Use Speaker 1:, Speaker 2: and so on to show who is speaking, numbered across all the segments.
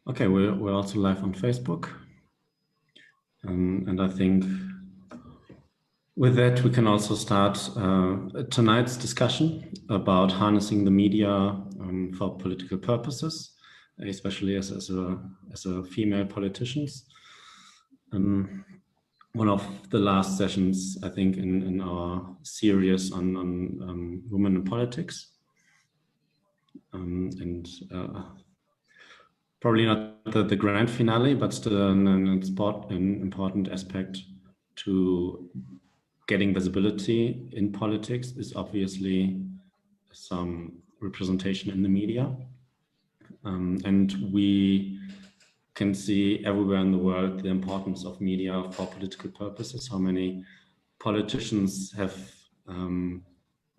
Speaker 1: Okay, we're also live on Facebook. And I think with that, we can also start tonight's discussion about harnessing the media for political purposes, especially as a female politician. One of the last sessions, I think, in our series on women in politics. Probably not the grand finale, but still an important aspect to getting visibility in politics is obviously some representation in the media. And we can see everywhere in the world the importance of media for political purposes, how many politicians have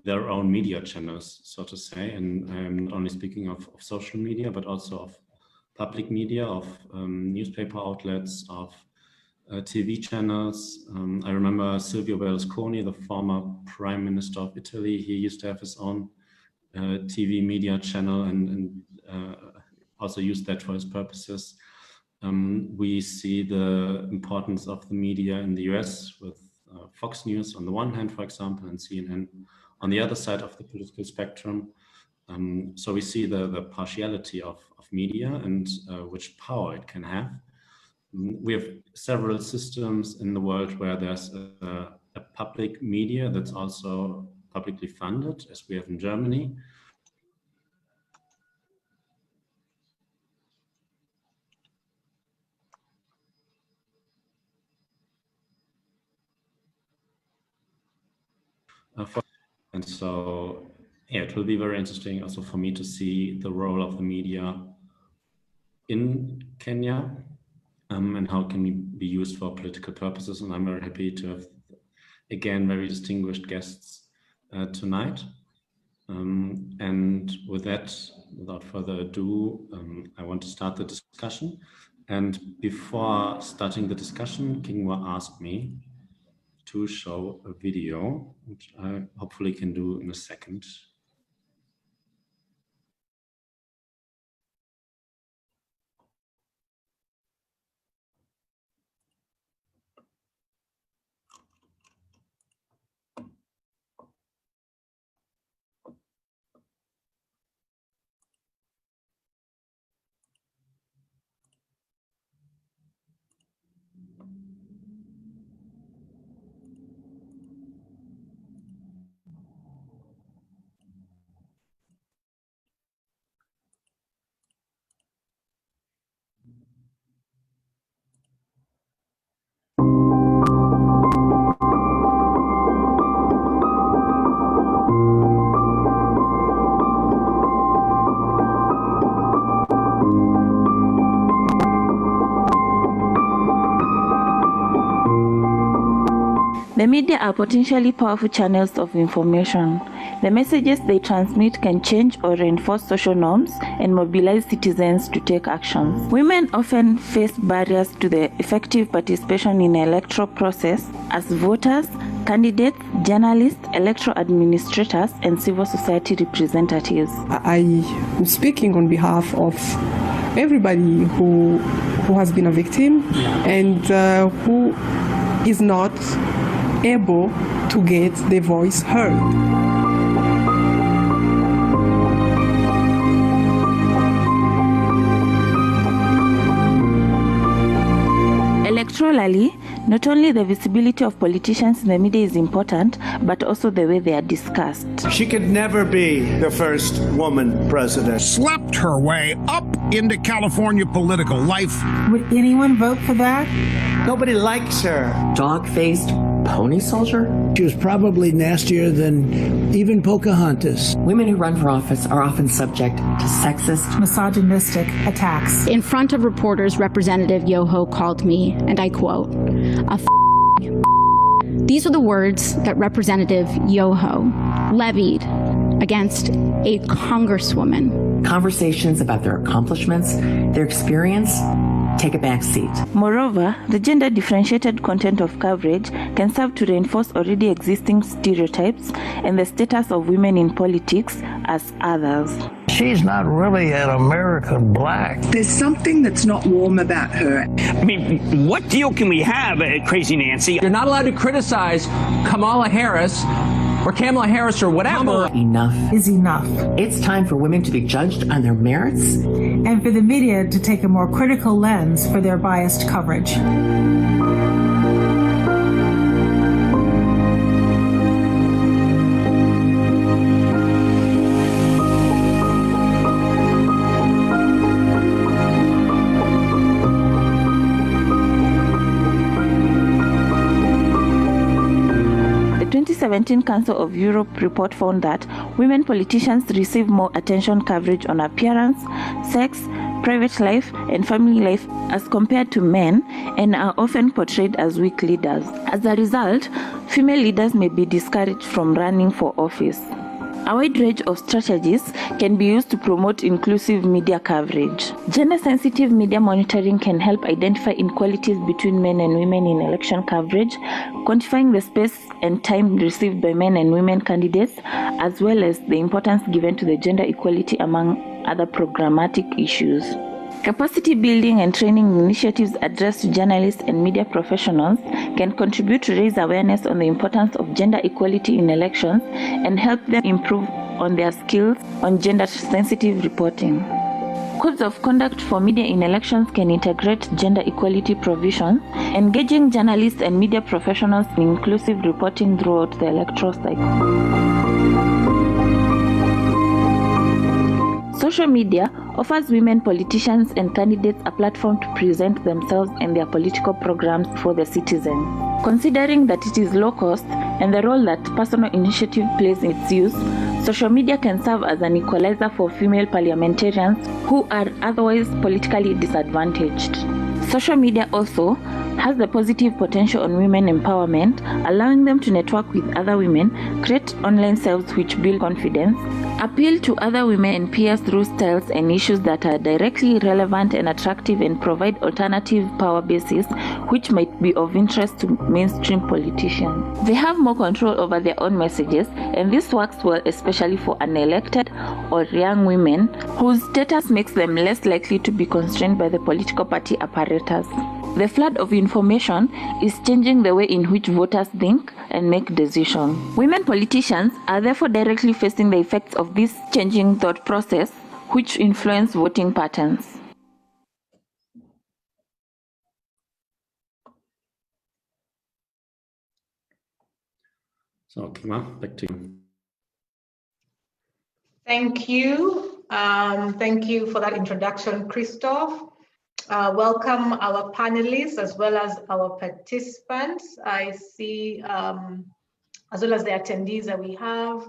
Speaker 1: their own media channels, so to say. And I'm not only speaking of social media, but also of public media, of newspaper outlets, of TV channels. I remember Silvio Berlusconi, the former Prime Minister of Italy. He used to have his own TV media channel and also used that for his purposes. We see the importance of the media in the US with Fox News on the one hand, for example, and CNN on the other side of the political spectrum. So we see the partiality of media and which power it can have. We have several systems in the world where there's a public media that's also publicly funded, as we have in Germany. And so, yeah, it will be very interesting also for me to see the role of the media in Kenya and how it can be used for political purposes. And I'm very happy to have, again, very distinguished guests tonight. And with that, without further ado, I want to start the discussion. And before starting the discussion, Kingwa asked me to show a video, which I hopefully can do in a second.
Speaker 2: The media are potentially powerful channels of information. The messages they transmit can change or reinforce social norms and mobilize citizens to take actions. Women often face barriers to the effective participation in the electoral process as voters, candidates, journalists, electoral administrators, and civil society representatives.
Speaker 3: I am speaking on behalf of everybody who has been a victim and who is not able to get their voice heard.
Speaker 2: Electorally, not only the visibility of politicians in the media is important, but also the way they are discussed.
Speaker 4: She could never be the first woman president.
Speaker 5: Slept her way up into California political life.
Speaker 6: Would anyone vote for that?
Speaker 4: Nobody likes her.
Speaker 7: Dog-faced pony soldier?
Speaker 8: She was probably nastier than even Pocahontas.
Speaker 7: Women who run for office are often subject to sexist,
Speaker 6: misogynistic attacks.
Speaker 9: In front of reporters, Representative Yoho called me, and I quote, a These are the words that Representative Yoho levied against a congresswoman.
Speaker 7: Conversations about their accomplishments, their experience, take a back seat.
Speaker 2: Moreover, the gender-differentiated content of coverage can serve to reinforce already existing stereotypes and the status of women in politics as others.
Speaker 8: She's not really an American black.
Speaker 10: There's something that's not warm about her.
Speaker 11: I mean, what deal can we have, Crazy Nancy?
Speaker 12: You're not allowed to criticize Kamala Harris or whatever.
Speaker 7: Enough
Speaker 6: is enough.
Speaker 7: It's time for women to be judged on their merits
Speaker 6: and for the media to take a more critical lens for their biased coverage.
Speaker 2: The 2017 Council of Europe report found that women politicians receive more attention coverage on appearance, sex, private life, and family life as compared to men, and are often portrayed as weak leaders. As a result, female leaders may be discouraged from running for office. A wide range of strategies can be used to promote inclusive media coverage. Gender-sensitive media monitoring can help identify inequalities between men and women in election coverage, quantifying the space and time received by men and women candidates, as well as the importance given to the gender equality among other programmatic issues. Capacity building and training initiatives addressed to journalists and media professionals can contribute to raise awareness on the importance of gender equality in elections and help them improve on their skills on gender-sensitive reporting. Codes of conduct for media in elections can integrate gender equality provisions, engaging journalists and media professionals in inclusive reporting throughout the electoral cycle. Social media offers women politicians and candidates a platform to present themselves and their political programs for the citizen. Considering that it is low cost and the role that personal initiative plays in its use, social media can serve as an equalizer for female parliamentarians who are otherwise politically disadvantaged. Social media also has the positive potential on women empowerment, allowing them to network with other women, create online selves which build confidence, appeal to other women and peers through styles and issues that are directly relevant and attractive, and provide alternative power bases which might be of interest to mainstream politicians. They have more control over their own messages, and this works well especially for unelected or young women whose status makes them less likely to be constrained by the political party apparatus. The flood of information is changing the way in which voters think and make decisions. Women politicians are therefore directly facing the effects of this changing thought process, which influence voting patterns.
Speaker 1: So, Kima, back to you.
Speaker 13: Thank you. Thank you for that introduction, Christoph. Welcome our panelists as well as our participants. I see, as well as the attendees that we have.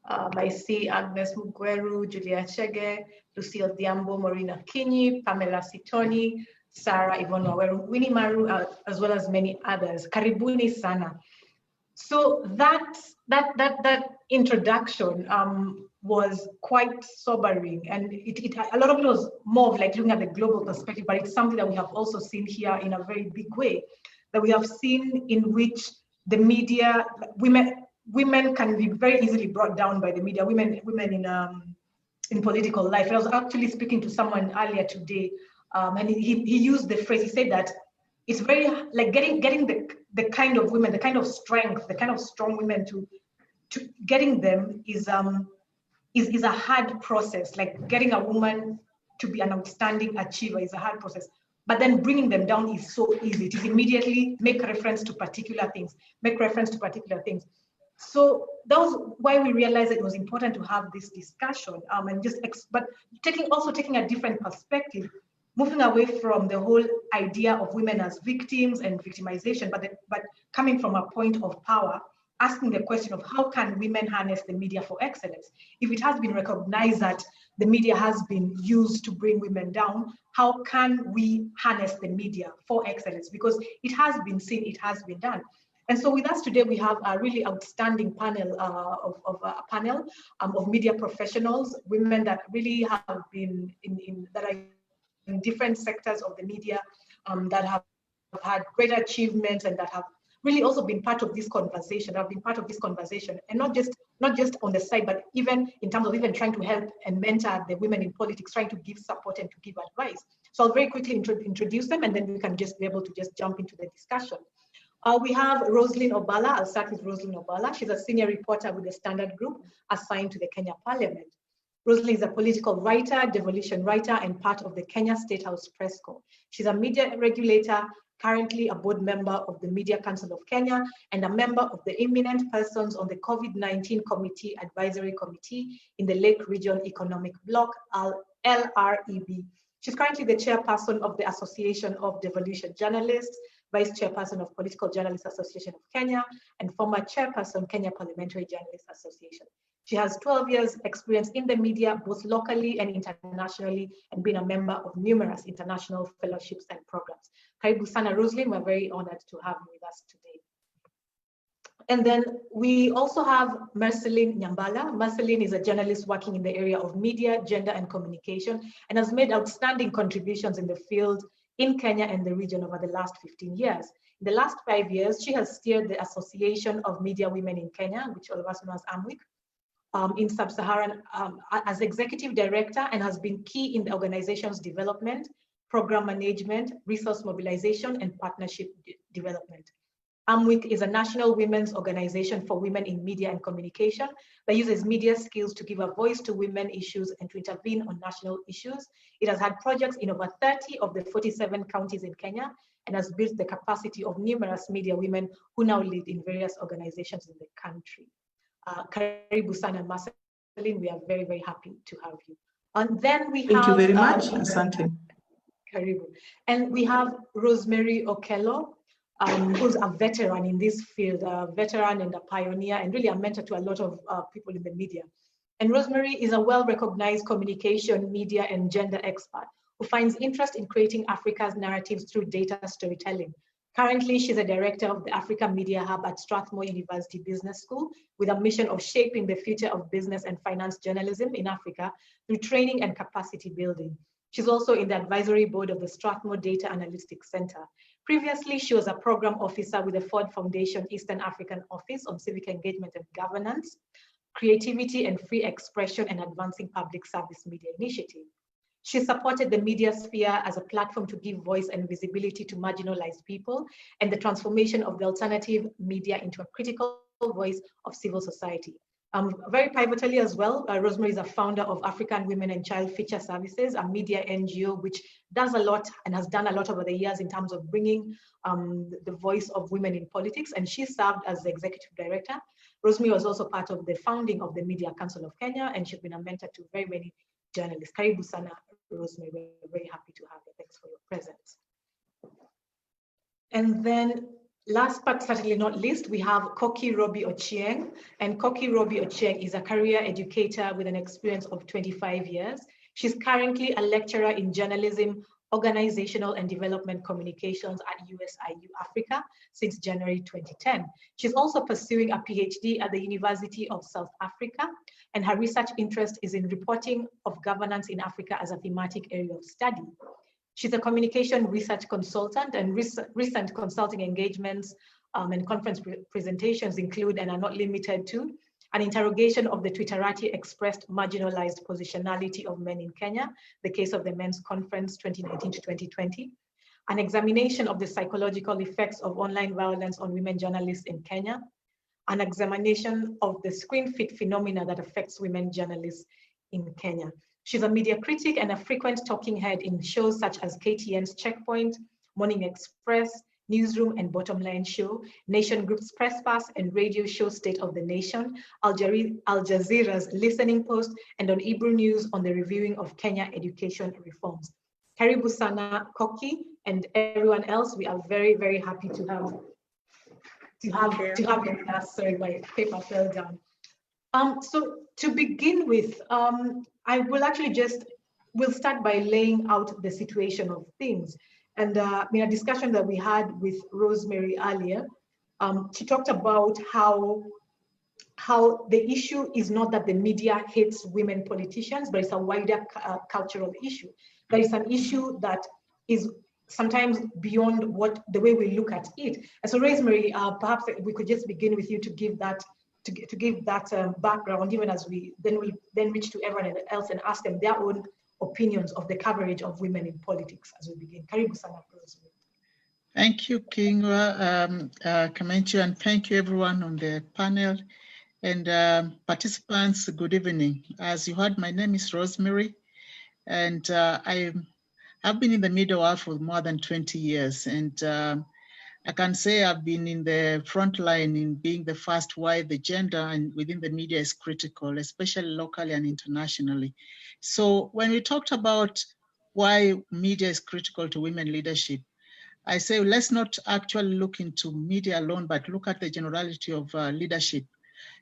Speaker 13: I see Agnes Mugweru, Julia Chege, Lucille Diambo, Marina Kinyi, Pamela Sitoni, Sarah Yvonne Waweru, Winnie Maru, as well as many others. Karibuni sana. So that introduction was quite sobering, and a lot of it was more of like looking at the global perspective, but it's something that we have also seen here in a very big way, that we have seen in which the media, women can be very easily brought down by the media, women in political life. I was actually speaking to someone earlier today, and he used the phrase, he said that it's very like getting the kind of women, the kind of strength, the kind of strong women to getting them is a hard process. Like getting a woman to be an outstanding achiever is a hard process. but then bringing them down is so easy. It is immediately make reference to particular things, So that was why we realized it was important to have this discussion, but taking a different perspective, moving away from the whole idea of women as victims and victimization, but coming from a point of power, asking the question of how can women harness the media for excellence? If it has been recognized that the media has been used to bring women down, how can we harness the media for excellence? Because it has been seen, it has been done. And so with us today, we have a really outstanding panel of media professionals, women that really have been that are in different sectors of the media, that have had great achievements and that have really also been part of this conversation, and not just on the side, but even in terms of even trying to help and mentor the women in politics, trying to give support and to give advice. So I'll very quickly introduce them, and then we can just be able to just jump into the discussion. We have Roslyn Obala. I'll start with Roslyn Obala. She's a senior reporter with the Standard Group assigned to the Kenya Parliament. Roslyn is a political writer, devolution writer, and part of the Kenya State House Press Corps. She's a media regulator, currently a board member of the Media Council of Kenya, and a member of the eminent persons on the COVID-19 Committee Advisory Committee in the Lake Region Economic Bloc, LREB. She's currently the chairperson of the Association of Devolution Journalists, vice chairperson of Political Journalists Association of Kenya, and former chairperson, Kenya Parliamentary Journalists Association. She has 12 years experience in the media, both locally and internationally, and been a member of numerous international fellowships and programs. Karibu sana, Roslyn. We're very honored to have you with us today. And then we also have Marceline Nyambala. Marceline is a journalist working in the area of media, gender, and communication, and has made outstanding contributions in the field in Kenya and the region over the last 15 years. In the last 5 years, she has steered the Association of Media Women in Kenya, which all of us know as AMWIC, in Sub-Saharan as executive director, and has been key in the organization's development, program management, resource mobilization, and partnership development. AMWIC is a national women's organization for women in media and communication that uses media skills to give a voice to women issues and to intervene on national issues. It has had projects in over 30 of the 47 counties in Kenya and has built the capacity of numerous media women who now lead in various organizations in the country. Karibu sana, Marceline. We are very, very happy to have you. And then we have—
Speaker 14: Thank you very much, Asante.
Speaker 13: Karibu. And we have Rosemary Okello, who's a veteran in this field, a veteran and a pioneer, and really a mentor to a lot of people in the media. And Rosemary is a well-recognized communication, media, and gender expert who finds interest in creating Africa's narratives through data storytelling. Currently, she's a director of the Africa Media Hub at Strathmore University Business School with a mission of shaping the future of business and finance journalism in Africa through training and capacity building. She's also in the advisory board of the Strathmore Data Analytics Center. Previously, she was a program officer with the Ford Foundation Eastern African Office on Civic Engagement and Governance, Creativity and Free Expression, and Advancing Public Service Media Initiative. She supported the media sphere as a platform to give voice and visibility to marginalized people and the transformation of the alternative media into a critical voice of civil society. Very pivotally as well, Rosemary is a founder of African Women and Child Feature Services, a media NGO which does a lot and has done a lot over the years in terms of bringing the voice of women in politics, and she served as the executive director. Rosemary was also part of the founding of the Media Council of Kenya, and she's been a mentor to very many journalists. Karibu sana, Rosemary. We're very happy to have you. Thanks for your presence. And then last but certainly not least, we have Koki Robi Ochieng. And Koki Robi Ochieng is a career educator with an experience of 25 years. She's currently a lecturer in journalism, organizational and development communications at USIU Africa since January 2010. She's also pursuing a PhD at the University of South Africa, and her research interest is in reporting of governance in Africa as a thematic area of study. She's a communication research consultant, and recent consulting engagements and conference presentations include and are not limited to an interrogation of the Twitterati expressed marginalized positionality of men in Kenya, the case of the Men's Conference 2019 to 2020, an examination of the psychological effects of online violence on women journalists in Kenya, an examination of the screen fit phenomena that affects women journalists in Kenya. She's a media critic and a frequent talking head in shows such as KTN's Checkpoint, Morning Express, Newsroom and Bottom Line Show, Nation Group's Press Pass, and radio show State of the Nation, Al Jazeera's Listening Post, and on Hebrew News on the reviewing of Kenya education reforms. Karibu sana Koki and everyone else. We are very, very happy to have you with us. Sorry, my paper fell down. So to begin with, I will actually we'll start by laying out the situation of things. And in a discussion that we had with Rosemary earlier, she talked about how the issue is not that the media hates women politicians, but it's a wider cultural issue. That is an issue that is sometimes beyond the way we look at it. And so Rosemary, perhaps we could just begin with you to give that background, even as we then reach to everyone else and ask them their own opinions of the coverage of women in politics as we begin. Karibu sana, Rosemary.
Speaker 14: Thank you, Kingwa, Kamenchi, and thank you everyone on the panel. And participants, good evening. As you heard, my name is Rosemary, and I've been in the media world for more than 20 years. And I can say I've been in the front line in being the first why the gender and within the media is critical, especially locally and internationally. So when we talked about why media is critical to women leadership, I say let's not actually look into media alone, but look at the generality of leadership.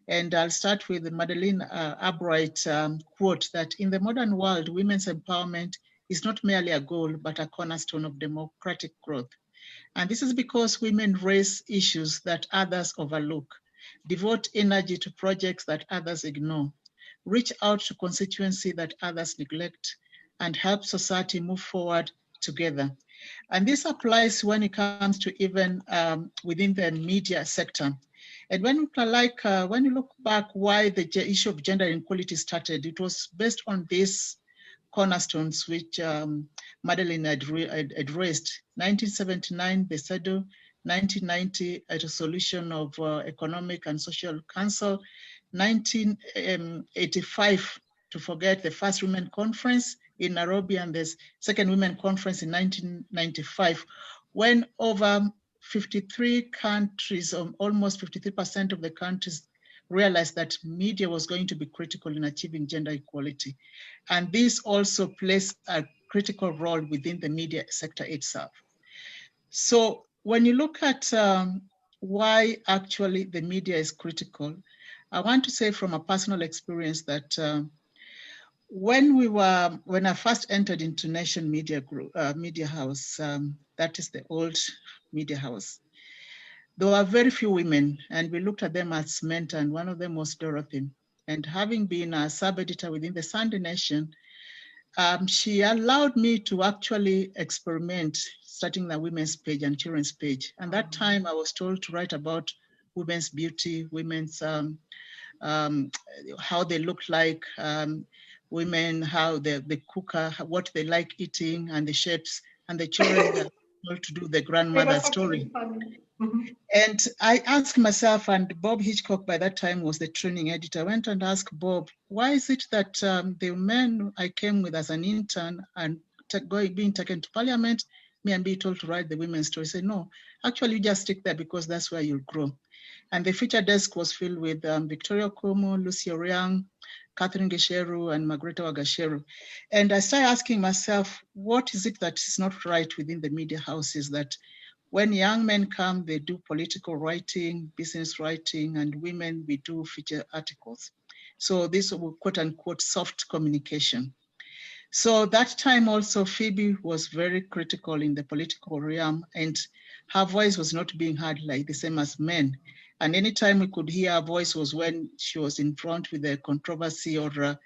Speaker 14: And I'll start with the Madeleine Albright quote that in the modern world, women's empowerment is not merely a goal, but a cornerstone of democratic growth. And this is because women raise issues that others overlook, devote energy to projects that others ignore, reach out to constituency that others neglect, and help society move forward together. And this applies when it comes to even within the media sector. And when you look back why the issue of gender inequality started, it was based on these cornerstones which Madeleine had raised. 1979, the CEDAW, 1990, a resolution of Economic and Social Council, 1985, to forget the first Women Conference in Nairobi, and the second Women Conference in 1995, when over 53 countries, almost 53% of the countries realized that media was going to be critical in achieving gender equality. And this also plays a critical role within the media sector itself. So when you look at why actually the media is critical, I want to say from a personal experience that when I first entered into Nation Media Group, Media House, that is the old media house, there were very few women, and we looked at them as mentor, and one of them was Dorothy. And having been a sub-editor within the Sunday Nation, she allowed me to actually experiment starting the women's page and children's page. And that time I was told to write about women's beauty, women's, how they look like, women, how they cook, what they like eating, and the shapes, and the children to do the grandmother story. And I asked myself, and Bob Hitchcock by that time was the training editor, I went and asked Bob, why is it that the men I came with as an intern and being taken to parliament, me and being told to write the women's story? He said, no, actually you just stick there because that's where you'll grow. And the feature desk was filled with Victoria Como, Lucy Oriang, Catherine Gesheru, and Margareta Wagasheru. And I started asking myself, what is it that is not right within the media houses, that when young men come, they do political writing, business writing, and women, we do feature articles. So this was quote unquote soft communication. So that time also Phoebe was very critical in the political realm, and her voice was not being heard like the same as men. And anytime we could hear her voice was when she was in front with a controversy or a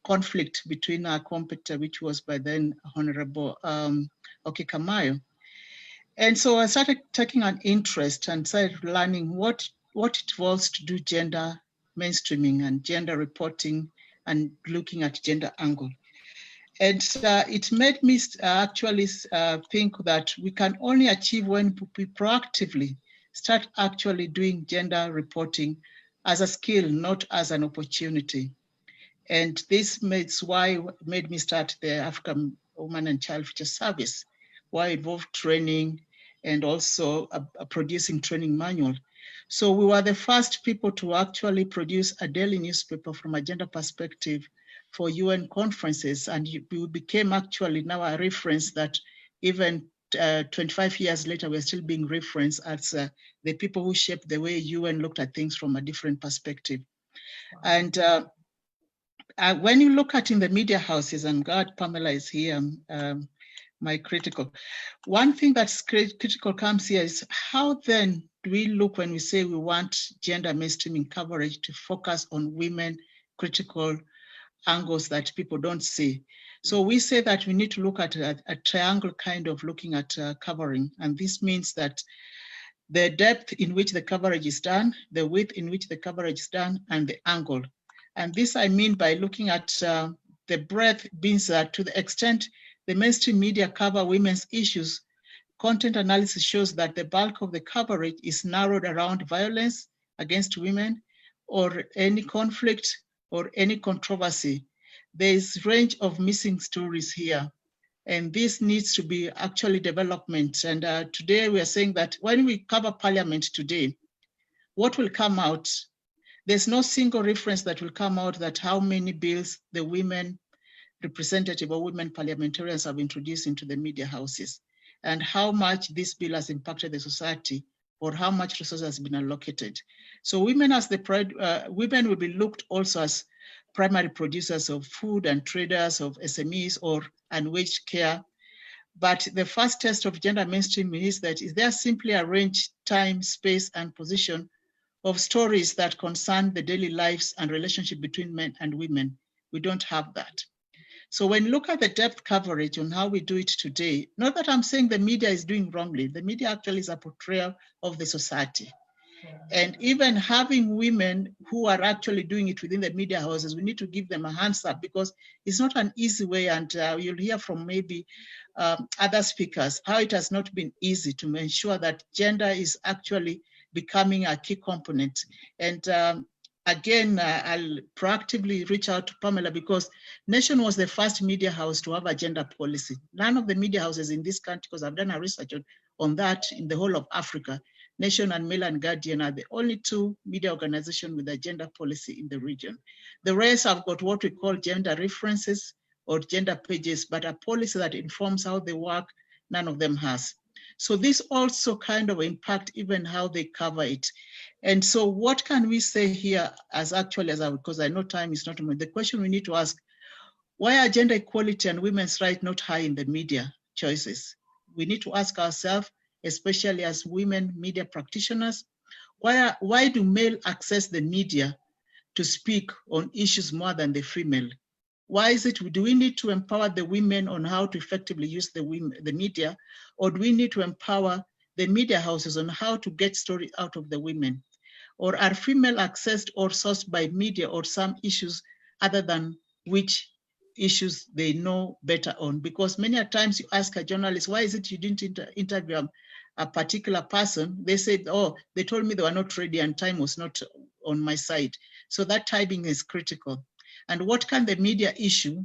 Speaker 14: conflict between her competitor, which was by then Honorable Okikamayo. And so I started taking an interest and started learning what it involves to do gender mainstreaming and gender reporting and looking at gender angle. And it made me actually think that we can only achieve when we proactively start actually doing gender reporting as a skill, not as an opportunity. And this made me start the African Women and Child Future Service, where I involved training and also producing training manual. So we were the first people to actually produce a daily newspaper from a gender perspective for UN conferences. And we became actually now a reference that even 25 years later, we're still being referenced as the people who shaped the way UN looked at things from a different perspective. And when you look at in the media houses, and God, Pamela is here, my critical. One thing that's critical comes here is how then do we look when we say we want gender mainstreaming coverage to focus on women critical angles that people don't see. So we say that we need to look at a triangle kind of looking at covering. And this means that the depth in which the coverage is done, the width in which the coverage is done, and the angle. And this I mean by looking at the breadth means that to the extent the mainstream media cover women's issues, content analysis shows that the bulk of the coverage is narrowed around violence against women or any conflict or any controversy. There is a range of missing stories here. And this needs to be actually development. And today we are saying that when we cover parliament today, what will come out? There's no single reference that will come out that how many bills the women representative or women parliamentarians have introduced into the media houses and how much this bill has impacted the society or how much resources has been allocated. So women as women will be looked also as primary producers of food and traders of SMEs or unwaged care. But the first test of gender mainstreaming is that is there simply a range, time, space, and position of stories that concern the daily lives and relationship between men and women? We don't have that. So when you look at the depth coverage on how we do it today, not that I'm saying the media is doing wrongly, the media actually is a portrayal of the society. And even having women who are actually doing it within the media houses, we need to give them a hands up because it's not an easy way. And you'll hear from maybe other speakers how it has not been easy to ensure that gender is actually becoming a key component. And again, I'll proactively reach out to Pamela because Nation was the first media house to have a gender policy. None of the media houses in this country, because I've done a research on that in the whole of Africa, Nation and Mail and Guardian are the only two media organizations with a gender policy in the region. The rest have got what we call gender references or gender pages, but a policy that informs how they work, none of them has. So this also kind of impact even how they cover it. And so what can we say here as actually, because I know time is not a moment, the question we need to ask, why are gender equality and women's rights not high in the media choices? We need to ask ourselves, especially as women media practitioners, why do male access the media to speak on issues more than the female? Why is it, do we need to empower the women on how to effectively use the media, or do we need to empower the media houses on how to get stories out of the women? Or are female accessed or sourced by media or some issues other than which issues they know better on? Because many times you ask a journalist, why is it you didn't interview a particular person? They said, oh, they told me they were not ready and time was not on my side. So that timing is critical. And what can the media issue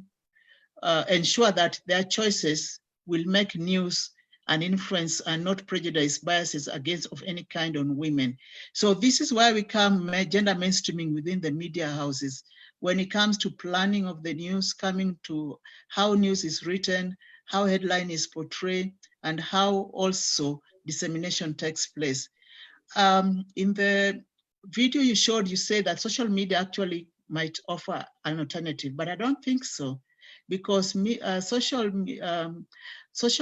Speaker 14: ensure that their choices will make news and influence and not prejudice biases against of any kind on women? So this is why we come gender mainstreaming within the media houses. When it comes to planning of the news, coming to how news is written, how headline is portrayed, and how also dissemination takes place. In the video you showed, you say that social media actually might offer an alternative, but I don't think so, because social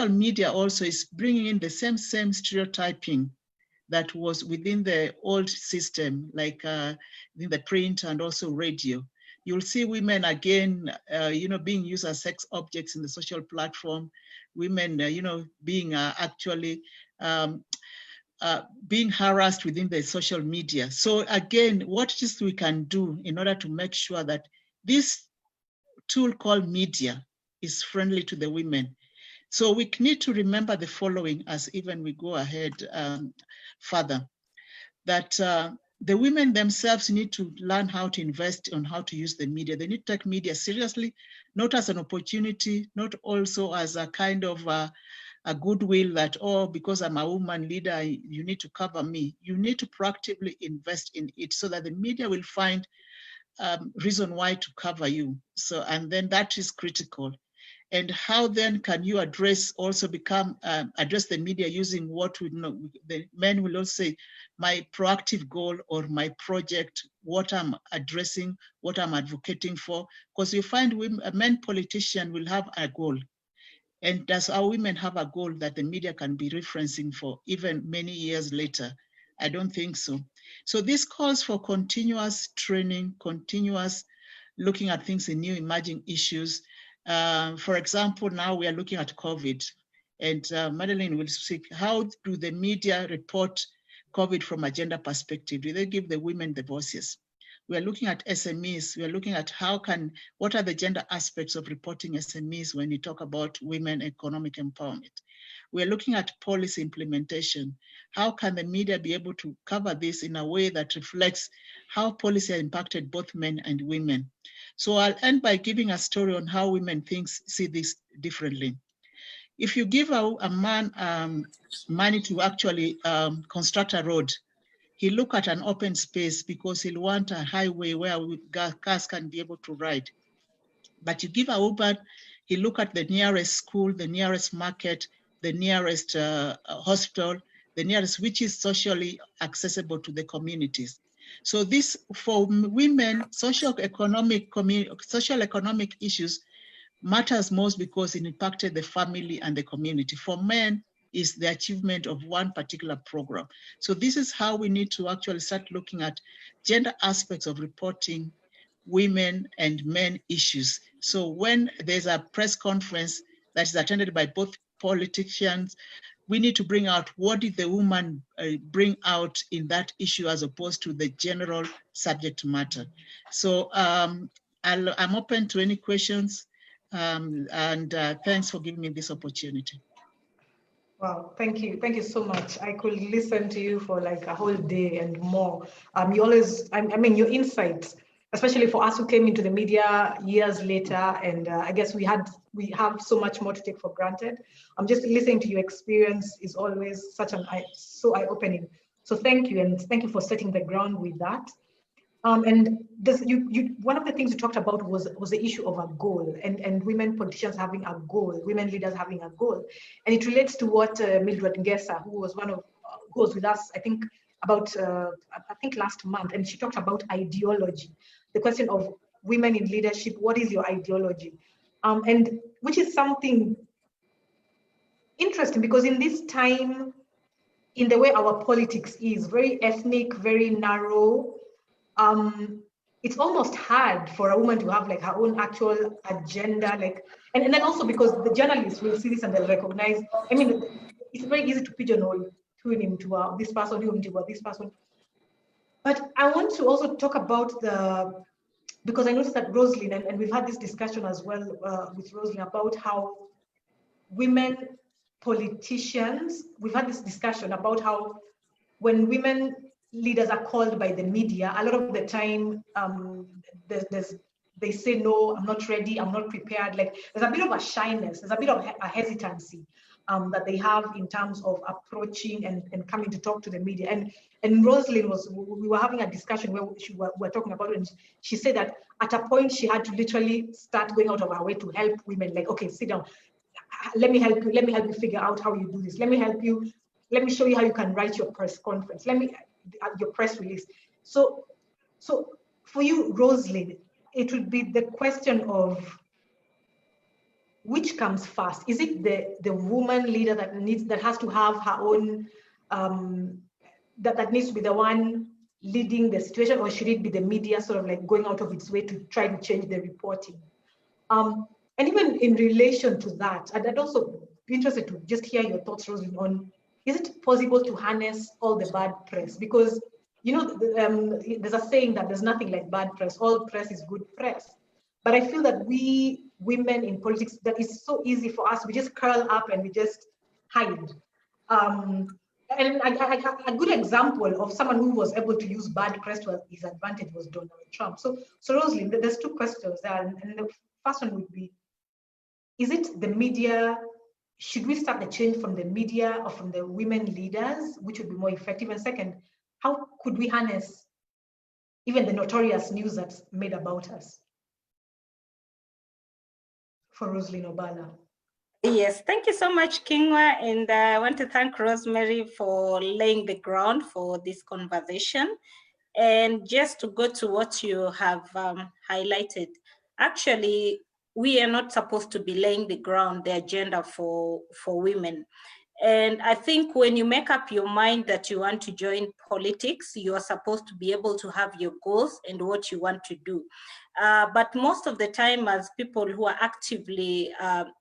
Speaker 14: media also is bringing in the same stereotyping that was within the old system, like in the print and also radio. You'll see women again, being used as sex objects in the social platform. Women, being actually being harassed within the social media. So again, what is we can do in order to make sure that this tool called media is friendly to the women? So we need to remember the following as even we go ahead further, that the women themselves need to learn how to invest on how to use the media. They need to take media seriously, not as an opportunity, not also as a kind of a goodwill that, oh, because I'm a woman leader, you need to cover me. You need to proactively invest in it so that the media will find reason why to cover you. So, and then that is critical. And how then can you address the media using what we know? The men will also say, my proactive goal or my project, what I'm addressing, what I'm advocating for. Because you find a men politician will have a goal. And does our women have a goal that the media can be referencing for even many years later? I don't think so. So this calls for continuous training, continuous looking at things in new emerging issues. For example, now we are looking at COVID, and Madeline will speak. How do the media report COVID from a gender perspective? Do they give the women the voices? We are looking at SMEs. We are looking at what are the gender aspects of reporting SMEs when you talk about women economic empowerment. We are looking at policy implementation. How can the media be able to cover this in a way that reflects how policy has impacted both men and women? So I'll end by giving a story on how women see this differently. If you give a man money to actually construct a road, he'll look at an open space because he'll want a highway where cars can be able to ride. But you give a woman, he'll look at the nearest school, the nearest market, the nearest hospital, the nearest, which is socially accessible to the communities. So this, for women, social economic issues matters most because it impacted the family and the community. For men, is the achievement of one particular program. So this is how we need to actually start looking at gender aspects of reporting women and men issues. So when there's a press conference that is attended by both politicians, we need to bring out what did the woman bring out in that issue as opposed to the general subject matter. So I'm open to any questions, and thanks for giving me this opportunity.
Speaker 13: Wow, thank you. Thank you so much. I could listen to you for like a whole day and more. You always, I mean, your insights, especially for us who came into the media years later, and I guess we have so much more to take for granted. Just listening to your experience is always so eye-opening. So thank you, and thank you for setting the ground with that. And one of the things you talked about was the issue of a goal and women politicians having a goal, women leaders having a goal. And it relates to what Mildred Ngesa, who was who was with us, I think last month, and she talked about ideology, the question of women in leadership, what is your ideology? And which is something interesting because in this time, in the way our politics is very ethnic, very narrow, it's almost hard for a woman to have like her own actual agenda, and then also because the journalists will see this and they'll recognize. I mean, it's very easy to pigeonhole him to this person, him to this person. But I want to also talk about because I noticed that Rosalind, and we've had this discussion as well with Rosalind about how women politicians, we've had this discussion about how when women leaders are called by the media, a lot of the time they say, no, I'm not ready, I'm not prepared. Like there's a bit of a shyness, there's a bit of a hesitancy that they have in terms of approaching and coming to talk to the media. And Rosalind we were having a discussion where we were talking about it, and she said that at a point she had to literally start going out of her way to help women, like, okay, sit down, let me help you figure out how you do this, let me show you how you can write your press conference, your press release. So for you, Rosalind, it would be the question of which comes first. Is it the woman leader that has to have her own, that needs to be the one leading the situation, or should it be the media sort of like going out of its way to try to change the reporting? And even in relation to that, I'd also be interested to just hear your thoughts, Rosalind, on is it possible to harness all the bad press? Because, you know, there's a saying that there's nothing like bad press. All press is good press. But I feel that we women in politics, that is so easy for us. We just curl up and we just hide. And And a good example of someone who was able to use bad press to his advantage was Donald Trump. So Rosalind, there's two questions there, and the first one would be, is it the media? Should we start the change from the media or from the women leaders, which would be more effective? And second, how could we harness even the notorious news that's made about us? For Rosalind Obala.
Speaker 15: Yes, thank you so much, Kingwa, and I want to thank Rosemary for laying the ground for this conversation. And just to go to what you have highlighted, actually, we are not supposed to be laying the ground, the agenda for women. And I think when you make up your mind that you want to join politics, you are supposed to be able to have your goals and what you want to do. But most of the time, as people who are actively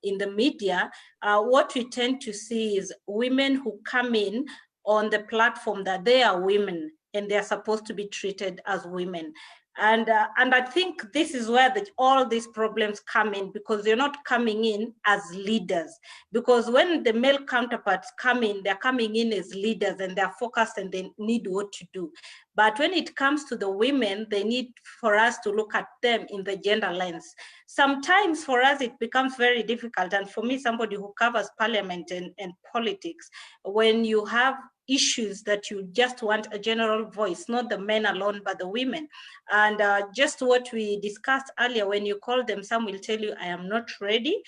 Speaker 15: in the media, what we tend to see is women who come in on the platform that they are women and they're supposed to be treated as women. And I think this is where all these problems come in, because they're not coming in as leaders. Because when the male counterparts come in, they're coming in as leaders and they're focused and they need what to do. But when it comes to the women, they need for us to look at them in the gender lens. Sometimes for us, it becomes very difficult. And for me, somebody who covers parliament and politics, when you have issues that you just want a general voice, not the men alone, but the women. And just what we discussed earlier, when you call them, some will tell you, I am not ready.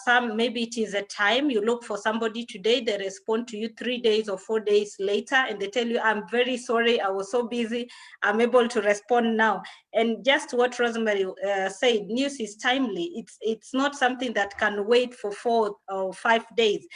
Speaker 15: Some, maybe it is a time, you look for somebody today, they respond to you 3 days or 4 days later, and they tell you, I'm very sorry, I was so busy, I'm able to respond now. And just what Rosemary said, news is timely. It's not something that can wait for 4 or 5 days.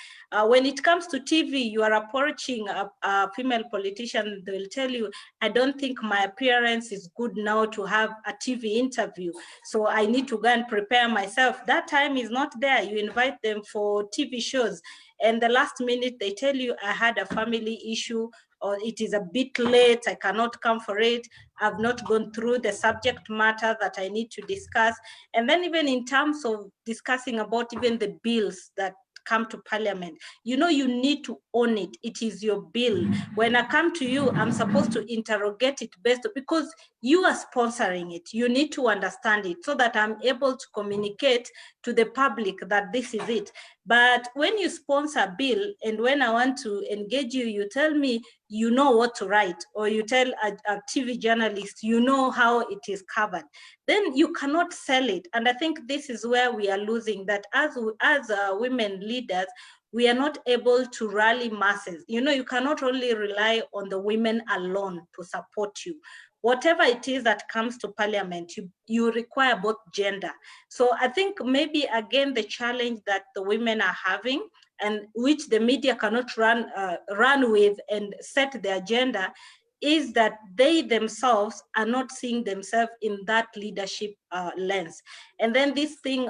Speaker 15: When it comes to TV, you are approaching a female politician, they will tell you, I don't think my appearance is good now to have a TV interview, so I need to go and prepare myself. That time is not there. You invite them for TV shows, and the last minute they tell you, I had a family issue, or it is a bit late, I cannot come for it, I've not gone through the subject matter that I need to discuss. And then even in terms of discussing about even the bills that come to parliament, you know, you need to own it. It is your bill. When I come to you, I'm supposed to interrogate it based, because you are sponsoring it. You need to understand it so that I'm able to communicate to the public that this is it. But when you sponsor a bill and when I want to engage you, you tell me you know what to write, or you tell a TV journalist you know how it is covered, then you cannot sell it. And I think this is where we are losing, that as women leaders, we are not able to rally masses. You know, you cannot only rely on the women alone to support you. Whatever it is that comes to parliament, you require both gender. So I think maybe again, the challenge that the women are having, and which the media cannot run with and set the agenda, is that they themselves are not seeing themselves in that leadership lens. And then this thing,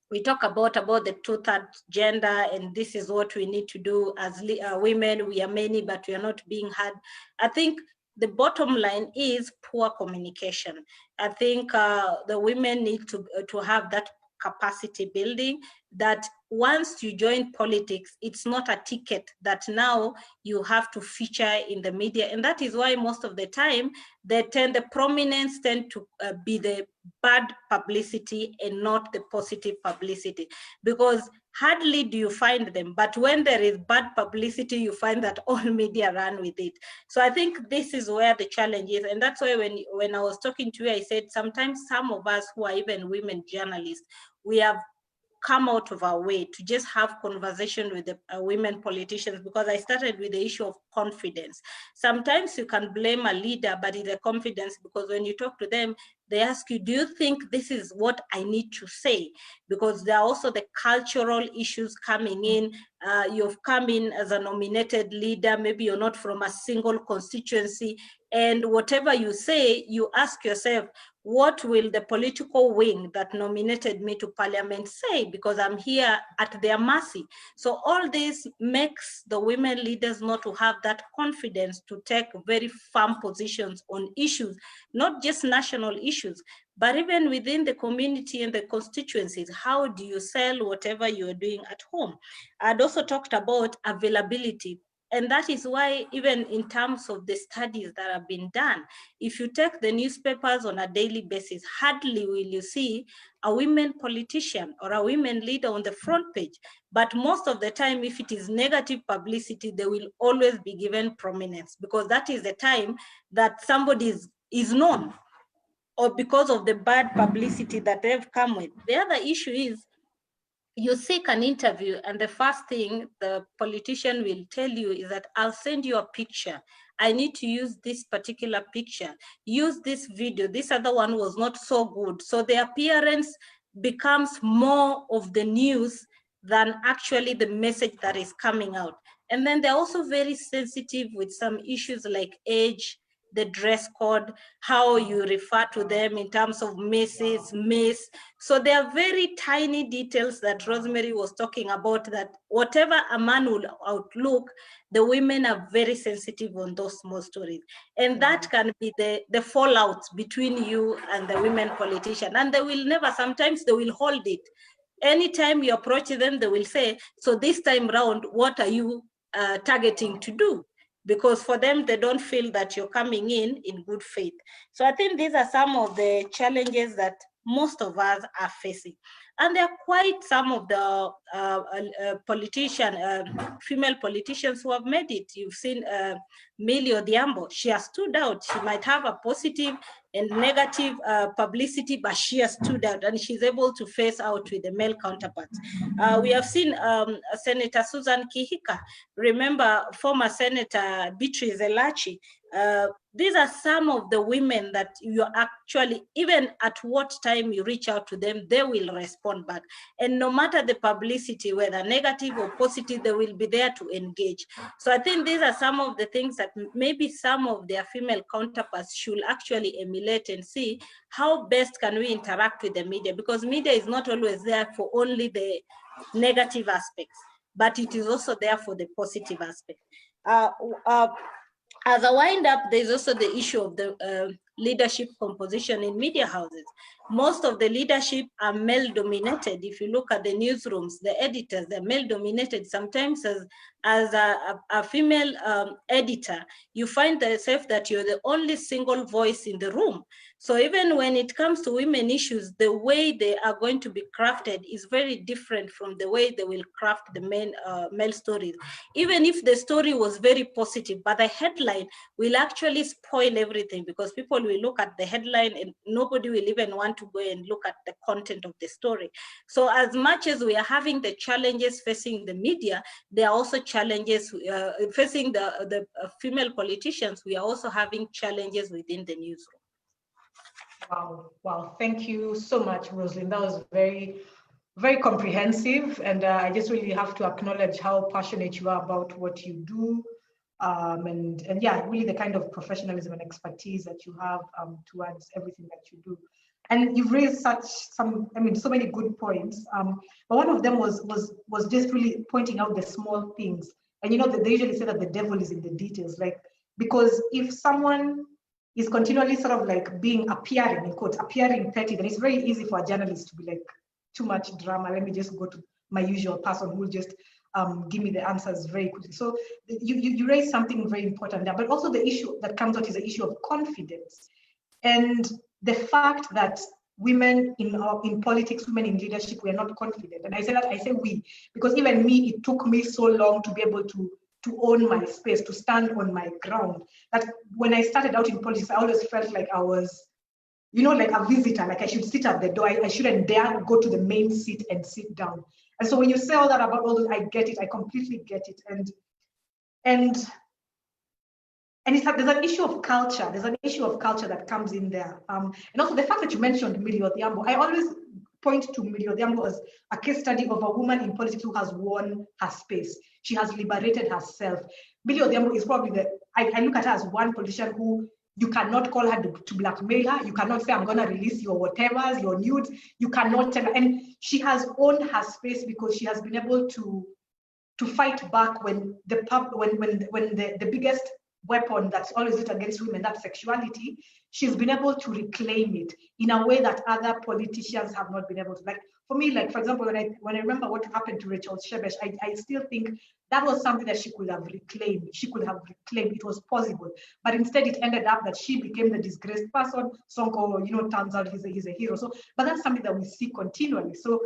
Speaker 15: we talk about the 2/3 gender, and this is what we need to do as women. We are many, but we are not being heard. I think the bottom line is poor communication. I think the women need to have that capacity building, that once you join politics, it's not a ticket that now you have to feature in the media. And that is why most of the time, the prominence tend to be the bad publicity and not the positive publicity, because hardly do you find them. But when there is bad publicity, you find that all media run with it. So I think this is where the challenge is. And that's why when I was talking to you, I said, sometimes some of us who are even women journalists, we have come out of our way to just have conversation with the women politicians, because I started with the issue of confidence. Sometimes you can blame a leader, but it's a confidence, because when you talk to them, they ask you, do you think this is what I need to say? Because there are also the cultural issues coming in. You've come in as a nominated leader, maybe you're not from a single constituency, and whatever you say, you ask yourself, what will the political wing that nominated me to parliament say? Because I'm here at their mercy. So all this makes the women leaders not to have that confidence to take very firm positions on issues, not just national issues, but even within the community and the constituencies. How do you sell whatever you're doing at home? I'd also talked about availability. And that is why, even in terms of the studies that have been done, if you take the newspapers on a daily basis, hardly will you see a women politician or a women leader on the front page. But most of the time, if it is negative publicity, they will always be given prominence, because that is the time that somebody is known, or because of the bad publicity that they've come with. The other issue is, you seek an interview and the first thing the politician will tell you is that, I'll send you a picture. I need to use this particular picture. Use this video. This other one was not so good. So the appearance becomes more of the news than actually the message that is coming out. And then they're also very sensitive with some issues like age, the dress code, how you refer to them in terms of Mrs., Miss. So there are very tiny details that Rosemary was talking about, that whatever a man will outlook, the women are very sensitive on those small stories. And that can be the fallout between you and the women politician. And they will never, sometimes they will hold it. Anytime you approach them, they will say, so this time round, what are you targeting to do? Because for them, they don't feel that you're coming in good faith. So I think these are some of the challenges that most of us are facing. And there are quite some of the female politicians who have made it. You've seen Millie Odhiambo. She has stood out. She might have a positive and negative publicity, but she has stood out and she's able to face out with the male counterparts. We have seen Senator Susan Kihika. Remember former Senator Beatrice Elachi. These are some of the women that you actually, even at what time you reach out to them, they will respond back. And no matter the publicity, whether negative or positive, they will be there to engage. So I think these are some of the things that maybe some of their female counterparts should actually emulate and see how best can we interact with the media, because media is not always there for only the negative aspects, but it is also there for the positive aspect. As a wind up, there's also the issue of the leadership composition in media houses. Most of the leadership are male dominated. If you look at the newsrooms, the editors, they're male dominated. Sometimes as a female editor, you find yourself that you're the only single voice in the room. So even when it comes to women issues, the way they are going to be crafted is very different from the way they will craft the male stories. Even if the story was very positive, but the headline will actually spoil everything, because people will look at the headline and nobody will even want to go and look at the content of the story. So as much as we are having the challenges facing the media, there are also challenges facing the female politicians. We are also having challenges within the newsroom.
Speaker 13: Wow, thank you so much, Rosalind. That was very, very comprehensive. And I just really have to acknowledge how passionate you are about what you do. And yeah, really the kind of professionalism and expertise that you have towards everything that you do. And you've raised so many good points. But one of them was just really pointing out the small things. And you know, they usually say that the devil is in the details, like, because if someone is continually sort of like appearing, in quotes, appearing petty, then it's very easy for a journalist to be like, too much drama, let me just go to my usual person who will just give me the answers very quickly. So you raised something very important there, but also the issue that comes out is the issue of confidence. And the fact that women in politics, women in leadership, we are not confident. And I say we, because even me, it took me so long to be able to own my space, to stand on my ground, that when I started out in politics, I always felt like I was, you know, like a visitor, like I should sit at the door. I shouldn't dare go to the main seat and sit down. And so when you say all that about all those, I get it, I completely get it. And there's an issue of culture. There's an issue of culture that comes in there. And also the fact that you mentioned Millie Odhiambo, I always point to Millie Odhiambo as a case study of a woman in politics who has won her space. She has liberated herself. Millie Odhiambo is probably I look at her as one politician who you cannot call her to blackmail her. You cannot say, I'm going to release your whatevers, your nudes. You cannot tell her. And she has owned her space because she has been able to fight back when the biggest weapon that's always used against women, that sexuality, she's been able to reclaim it in a way that other politicians have not been able to. Like for me, like for example, when I remember what happened to Rachel Shebesh, I still think that was something that she could have reclaimed. She could have reclaimed. It was possible, but instead it ended up that she became the disgraced person. Sonko, turns out he's a hero. So, but that's something that we see continually. So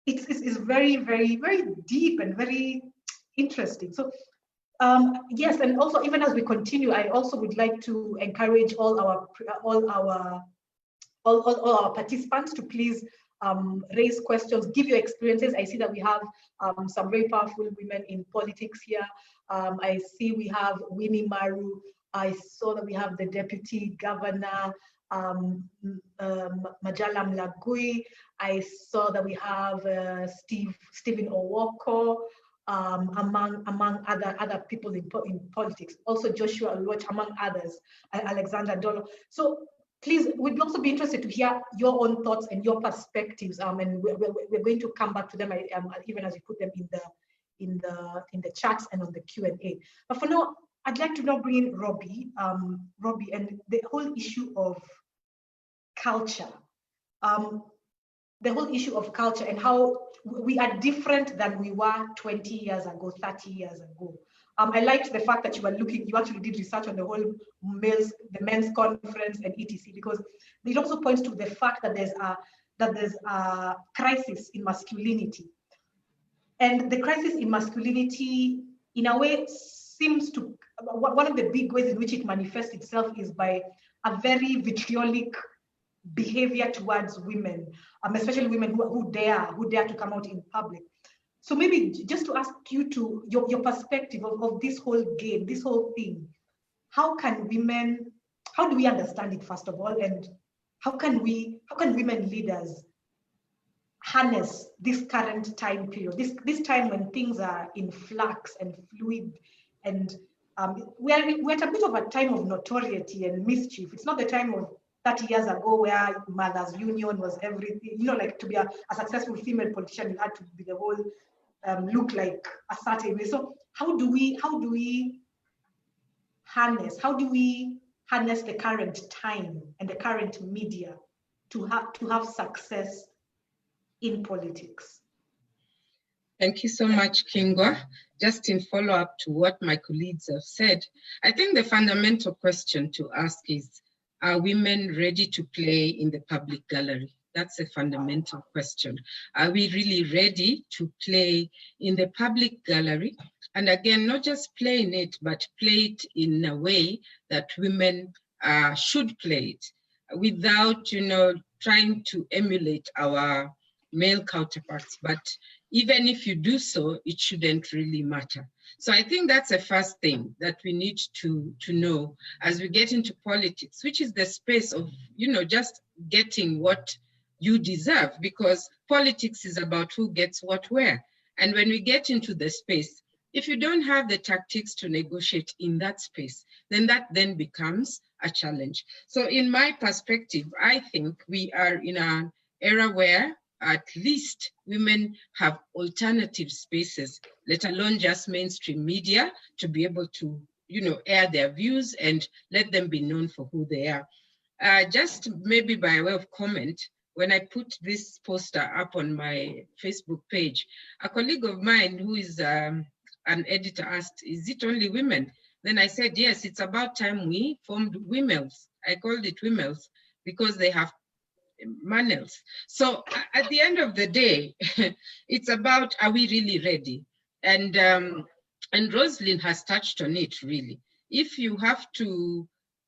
Speaker 13: it's very, very, very deep and very interesting. So yes, and also even as we continue, I also would like to encourage all our participants to please raise questions, give your experiences. I see that we have some very powerful women in politics here. I see we have Winnie Maru. I saw that we have the Deputy Governor, Majala Mlagui. I saw that we have Stephen Owoko, among other people in politics. Also Joshua Oluoch, among others, Alexander Dolo. So please, we'd also be interested to hear your own thoughts and your perspectives. And we're going to come back to them even as we put them in the chats and on the Q&A. But for now, I'd like to now bring in Robbie, and the whole issue of culture. The whole issue of culture and how we are different than we were 20 years ago, 30 years ago. I liked the fact that you actually did research on the whole the men's conference and etc. because it also points to the fact that there's a crisis in masculinity. And the crisis in masculinity, in a way, seems to, one of the big ways in which it manifests itself is by a very vitriolic behavior towards women, especially women who dare to come out in public. So maybe just to ask you to your perspective of this whole game, this whole thing. How do we understand it, first of all, and how can women leaders harness this current time period, this time when things are in flux and fluid, and we're at a bit of a time of notoriety and mischief. It's not the time of 30 years ago where mothers' union was everything. Like to be a successful female politician, you had to be the whole look like a certain way. So how do we harness the current time and the current media to have success in politics?
Speaker 16: Thank you so much, Kingwa. Just in follow-up to what my colleagues have said, I think the fundamental question to ask is, are women ready to play in the public gallery? That's a fundamental question. Are we really ready to play in the public gallery? And again, not just play in it, but play it in a way that women should play it without, trying to emulate our male counterparts. But even if you do so, it shouldn't really matter. So I think that's the first thing that we need to know as we get into politics, which is the space of, just getting what you deserve, because politics is about who gets what where. And when we get into the space, if you don't have the tactics to negotiate in that space, then that then becomes a challenge. So in my perspective, I think we are in an era where at least women have alternative spaces, let alone just mainstream media, to be able to, air their views and let them be known for who they are. Just maybe by way of comment, when I put this poster up on my Facebook page, a colleague of mine who is an editor asked, is it only women? Then I said, yes, it's about time we formed Women's. I called it Women's because they have manels. So at the end of the day, it's about, are we really ready? And Rosalind has touched on it really. If you have to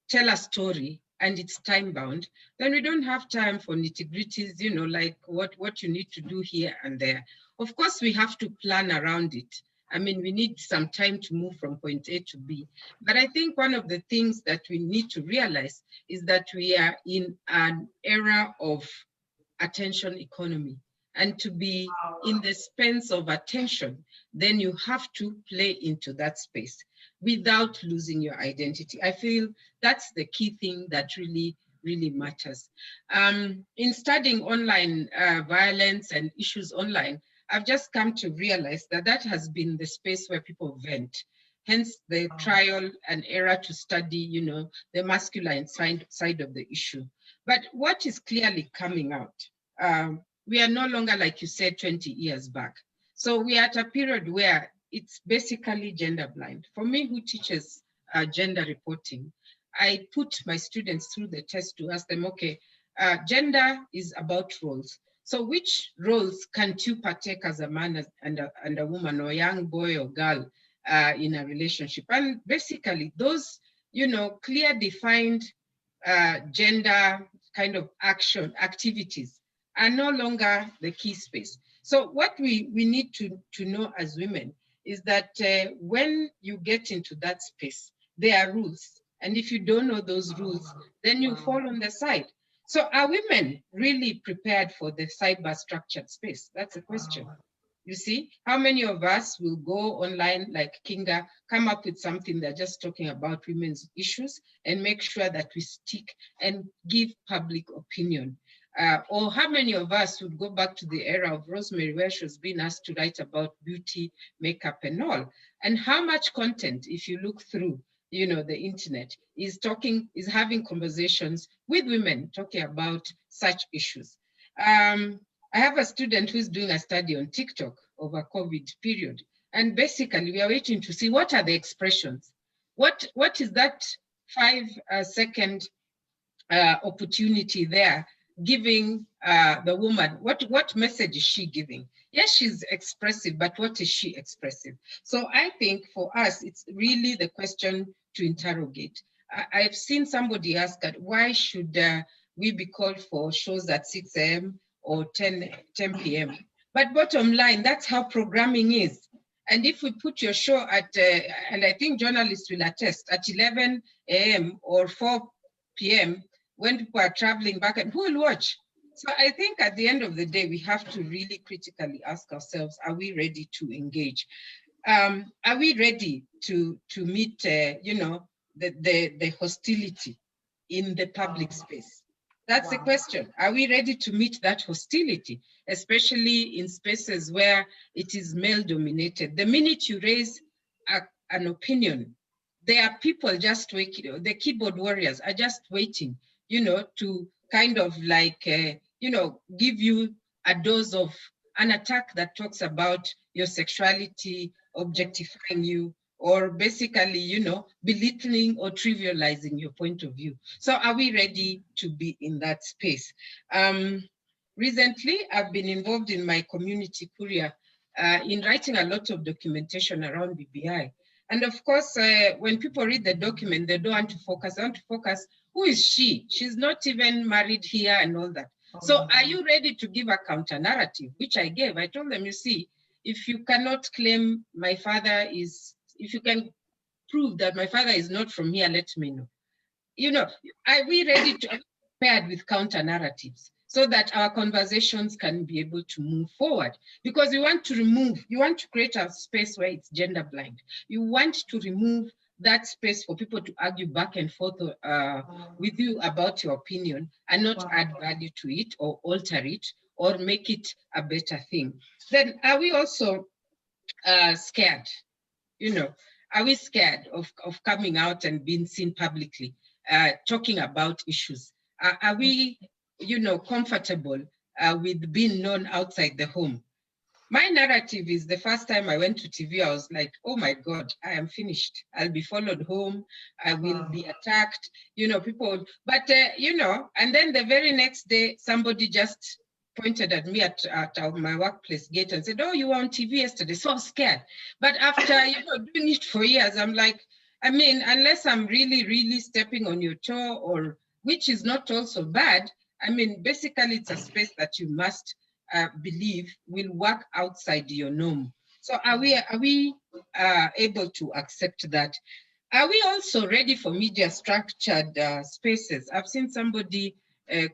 Speaker 16: tell a story and it's time bound, then we don't have time for nitty-gritties, like what you need to do here and there. Of course, we have to plan around it. I mean, we need some time to move from point A to B. But I think one of the things that we need to realize is that we are in an era of attention economy. And to be in the space of attention, then you have to play into that space without losing your identity. I feel that's the key thing that really, really matters. In studying online violence and issues online, I've just come to realize that that has been the space where people vent. hence the trial and error to study, you know, the masculine side of the issue. But what is clearly coming out, we are no longer, like you said, 20 years back. So we are at a period where it's basically gender blind. For me, who teaches gender reporting, I put my students through the test to ask them, okay, gender is about roles. So which roles can you partake as a man and a woman, or young boy or girl in a relationship? And basically those, you know, clear defined gender kind of activities are no longer the key space. So what we need to know as women is that when you get into that space, there are rules. And if you don't know those rules, then you fall on the side. So are women really prepared for the cyber structured space? That's a question. You see, how many of us will go online like Kinga, come up with something that's just talking about women's issues and make sure that we stick and give public opinion? Or how many of us would go back to the era of Rosemary, where she was being asked to write about beauty, makeup, and all? And how much content, if you look through, you know, the internet, is having conversations with women talking about such issues. I have a student who's doing a study on TikTok over COVID period. And basically we are waiting to see what are the expressions. What is that 5-second opportunity there giving the woman? What message is she giving? Yes, she's expressive, but what is she expressive? So I think for us, it's really the question to interrogate. I've seen somebody ask that, why should we be called for shows at 6 a.m. or 10 p.m.? But bottom line, that's how programming is. And if we put your show at, and I think journalists will attest, at 11 a.m. or 4 p.m., when people are traveling back, and who will watch? So I think at the end of the day, we have to really critically ask ourselves, are we ready to engage? Are we ready to meet, you know, the hostility in the public space? That's the question. Are we ready to meet that hostility, especially in spaces where it is male dominated? The minute you raise an opinion, there are people just waiting, the keyboard warriors are just waiting, you know, to kind of like, you know, give you a dose of an attack that talks about your sexuality, objectifying you, or basically, you know, belittling or trivializing your point of view. So are we ready to be in that space? Recently, I've been involved in my community courier in writing a lot of documentation around BBI. And of course, when people read the document, they don't want to focus. They want to focus, who is she? She's not even married here and all that. So are you ready to give a counter narrative, which I gave? I told them, you see, if you cannot claim my father is, if you can prove that my father is not from here, let me know. You know, are we ready to be paired with counter narratives so that our conversations can be able to move forward? Because we want to remove, you want to create a space where it's gender blind. You want to remove that space for people to argue back and forth with you about your opinion and not add value to it or alter it or make it a better thing. Then are we also scared? You know, are we scared of coming out and being seen publicly, talking about issues? Are we, you know, comfortable with being known outside the home? My narrative is the first time I went to TV, I was like, oh my God, I am finished. I'll be followed home. I will be attacked, you know, people. But, you know, and then the very next day, somebody just pointed at me at my workplace gate and said, oh, you were on TV yesterday. So I was scared. But after, you know, doing it for years, I'm like, I mean, unless I'm really, really stepping on your toe, or which is not also bad. I mean, basically, it's a space that you must believe will work outside your norm. So are we able to accept that? Are we also ready for media structured spaces? I've seen somebody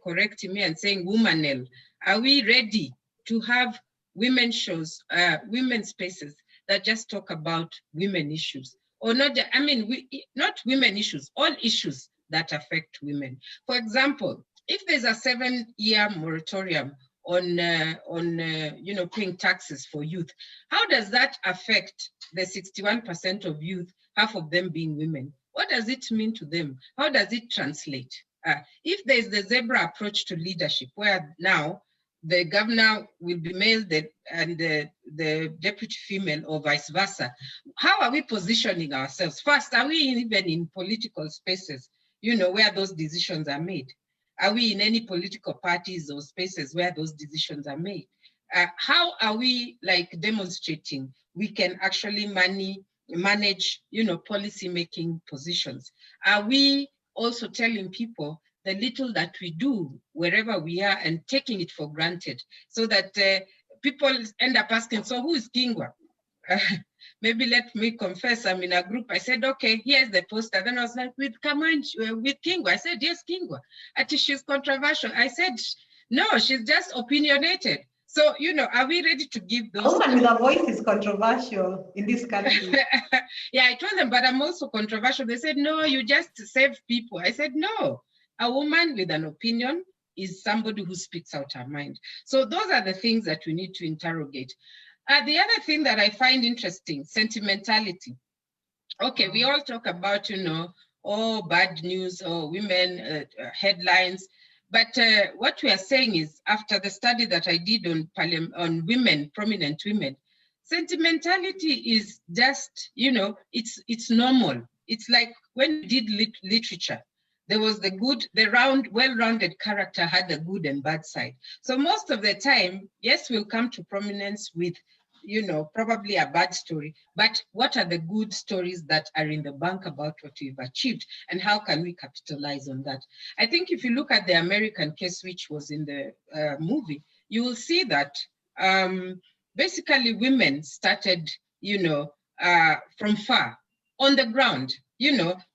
Speaker 16: correcting me and saying womanel. Are we ready to have women shows, women spaces that just talk about women issues? Or not, I mean, not women issues, all issues that affect women. For example, if there's a 7-year moratorium on paying taxes for youth. How does that affect the 61% of youth, half of them being women? What does it mean to them? How does it translate? If there is the zebra approach to leadership, where now the governor will be male and the deputy female, or vice versa, how are we positioning ourselves? First, are we even in political spaces, where those decisions are made? Are we in any political parties or spaces where those decisions are made? How are we demonstrating we can actually manage, policy-making positions? Are we also telling people the little that we do wherever we are and taking it for granted, so that people end up asking, so who is Kingwa? Maybe let me confess, I'm in a group. I said, okay, here's the poster. Then I was like, with Kingwa. I said, yes, Kingwa. She's controversial. I said, no, she's just opinionated. So, are we ready to give those?
Speaker 13: A woman with a voice is controversial in this country.
Speaker 16: Yeah, I told them, but I'm also controversial. They said, no, you just save people. I said, no, a woman with an opinion is somebody who speaks out her mind. So those are the things that we need to interrogate. The other thing that I find interesting, sentimentality. Okay, we all talk about, bad news or women headlines. But what we are saying is, after the study that I did on women, prominent women, sentimentality is just, it's normal. It's like when we did literature, there was well-rounded character had a good and bad side. So most of the time, yes, we'll come to prominence with, probably a bad story, but what are the good stories that are in the bank about what we've achieved, and how can we capitalize on that? I think if you look at the American case, which was in the movie, you will see that basically women started, from far, on the ground,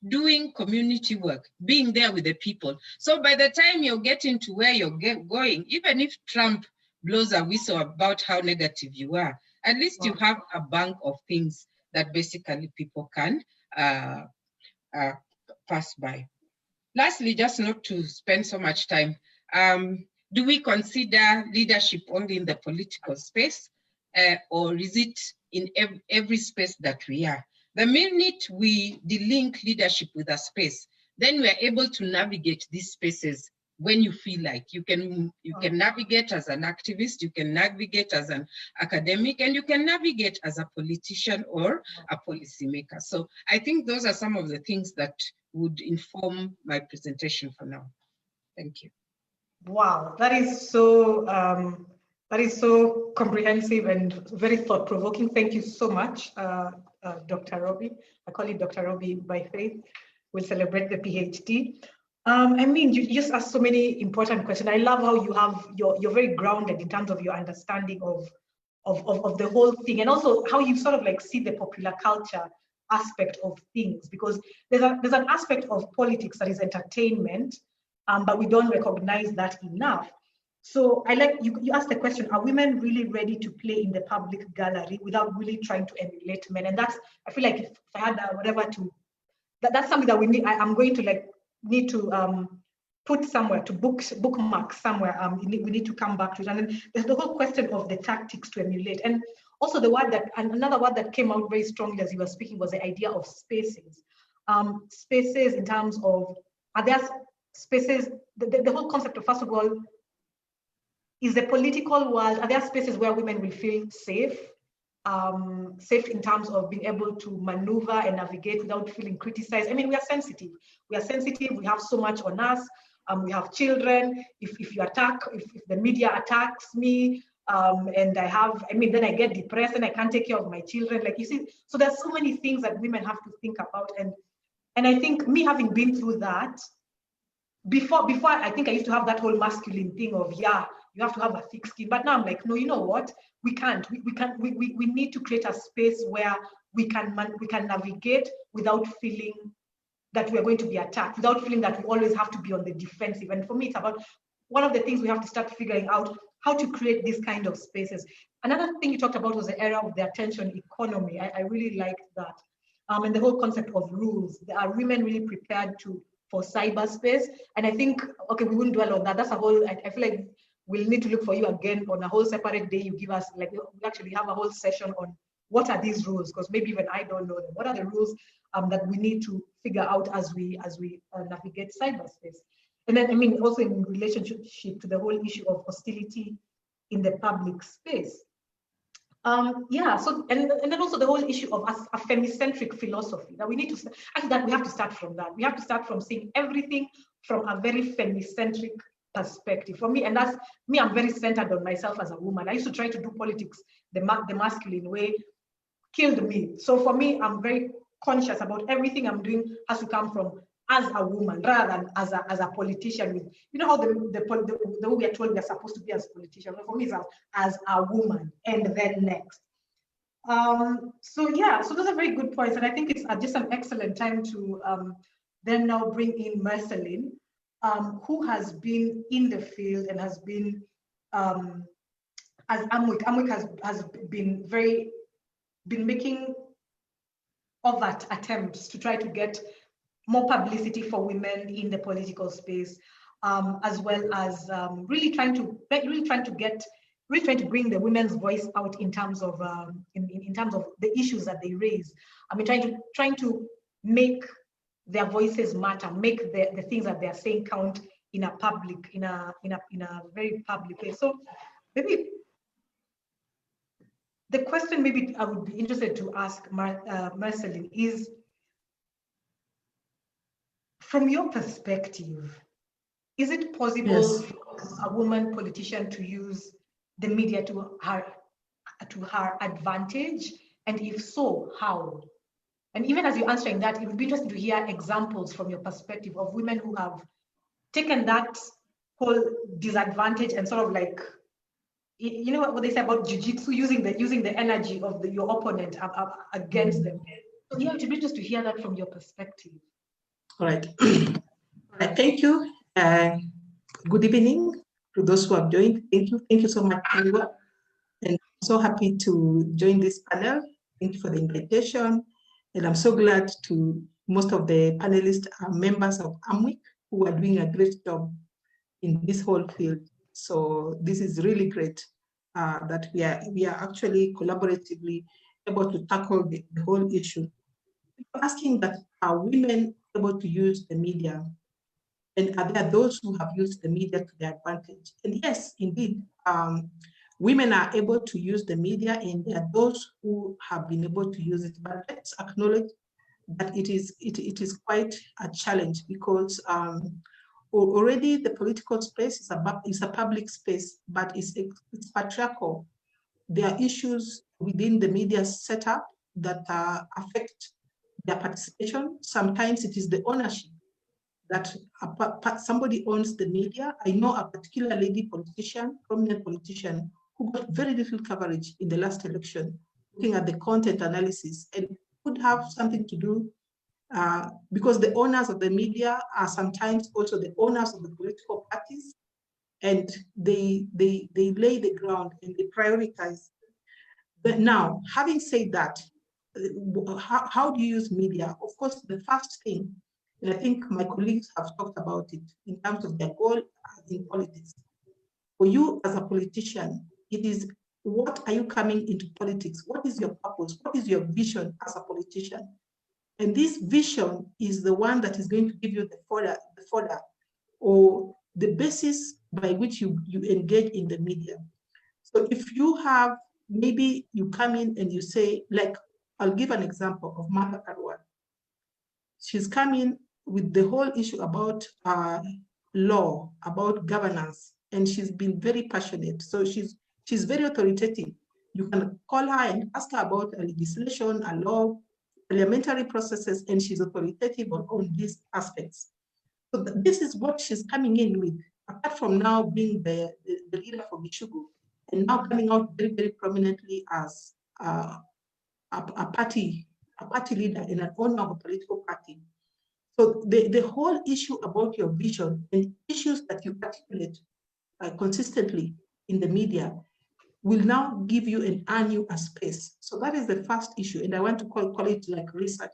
Speaker 16: doing community work, being there with the people. So by the time you're getting to where you're going, even if Trump blows a whistle about how negative you are, at least you have a bank of things that basically people can pass by. Lastly, just not to spend so much time, do we consider leadership only in the political space, or is it in every space that we are? The minute we delink leadership with a space, then we are able to navigate these spaces when you feel like. You can navigate as an activist, you can navigate as an academic, and you can navigate as a politician or a policymaker. So I think those are some of the things that would inform my presentation for now. Thank you.
Speaker 13: Wow, that is so comprehensive and very thought-provoking. Thank you so much, Dr. Robbie. I call it Dr. Robbie by faith. We'll celebrate the PhD. I mean, you just asked so many important questions. I love how you're very grounded in terms of your understanding of the whole thing, and also how you sort of see the popular culture aspect of things, because there's an aspect of politics that is entertainment, but we don't recognize that enough. So I like you asked the question, are women really ready to play in the public gallery without really trying to emulate men? And that's, I feel like if I had that's something that we need. I'm going to need to put somewhere, to bookmark somewhere. We need to come back to it. And then there's the whole question of the tactics to emulate. And also another word that came out very strongly as you were speaking was the idea of spaces. Spaces in terms of, are there spaces, the whole concept of, first of all, is the political world, are there spaces where women will feel safe? Safe in terms of being able to maneuver and navigate without feeling criticized. I mean, we are sensitive. We have so much on us. We have children. If the media attacks me, and then I get depressed and I can't take care of my children. You see, so there's so many things that women have to think about. And I think me having been through that, before I think I used to have that whole masculine thing of, yeah, you have to have a thick skin. But now I'm like, no, you know what? We can't. We need to create a space where we can navigate without feeling that we're going to be attacked, without feeling that we always have to be on the defensive. And for me, it's about one of the things we have to start figuring out, how to create these kind of spaces. Another thing you talked about was the era of the attention economy. I really liked that. And the whole concept of rules. Are women really prepared for cyberspace? And I think, okay, we wouldn't dwell on that. That's a whole, I feel like we'll need to look for you again on a whole separate day. You give us, like, we actually have a whole session on what are these rules, because maybe even I don't know them. What are the rules that we need to figure out as we navigate cyberspace? And then, I mean, also in relationship to the whole issue of hostility in the public space. Yeah, so, and then also the whole issue of a femicentric philosophy, that we need to, actually, that we have to start from that. We have to start from seeing everything from a very femicentric perspective. For me, and that's me, I'm very centered on myself as a woman. I used to try to do politics the masculine way, killed me. So for me, I'm very conscious about everything I'm doing has to come from as a woman rather than as a politician. With, you know how the way we are told we are supposed to be as politicians. For me, it's as a woman and then next. So yeah, so those are very good points, and I think it's just an excellent time to then now bring in Marceline, who has been in the field and has been as Amwik has been making overt attempts to try to get more publicity for women in the political space, as well as really trying to bring the women's voice out in terms of in terms of the issues that they raise. I mean, trying to make their voices matter, make the things that they are saying count in a very public way. So maybe the question maybe I would be interested to ask Marceline is, from your perspective, is it possible for a woman politician to use the media to her advantage? And if so, how? And even as you're answering that, it would be interesting to hear examples from your perspective of women who have taken that whole disadvantage and sort of like, you know what they say about jiu-jitsu, using the energy of your opponent against them. So yeah, it would be just to hear that from your perspective.
Speaker 17: All right. All right. Thank you. Good evening to those who have joined. Thank you so much, Kingwa. And I'm so happy to join this panel. Thank you for the invitation. And I'm so glad to most of the panelists are members of Amwik who are doing a great job in this whole field. So this is really great that we are actually collaboratively able to tackle the whole issue. You're asking that are women able to use the media, and are there those who have used the media to their advantage? And yes, indeed, women are able to use the media, and there are those who have been able to use it. But let's acknowledge that it is quite a challenge, because already the political space is a public space, but it's patriarchal. There are issues within the media setup that affect their participation. Sometimes it is the ownership, that somebody owns the media. I know a particular lady politician, prominent politician, who got very little coverage in the last election, looking at the content analysis, and could have something to do because the owners of the media are sometimes also the owners of the political parties, and they lay the ground and they prioritize. But now, having said that, how do you use media? Of course, the first thing, and I think my colleagues have talked about it in terms of their goal in politics. For you as a politician, it is, what are you coming into politics? What is your purpose? What is your vision as a politician? And this vision is the one that is going to give you the fodder or the basis by which you engage in the media. So if you have, maybe you come in and you say, like, I'll give an example of Martha Karwal. She's come in with the whole issue about law, about governance, and she's been very passionate. So she's very authoritative. You can call her and ask her about a legislation, a law, parliamentary processes, and she's authoritative on these aspects. So this is what she's coming in with, apart from now being the leader for Gichugu, and now coming out very, very prominently as a party leader and an owner of a political party. So the whole issue about your vision and issues that you articulate consistently in the media will now give you and earn you a space. So that is the first issue, and I want to call it like research.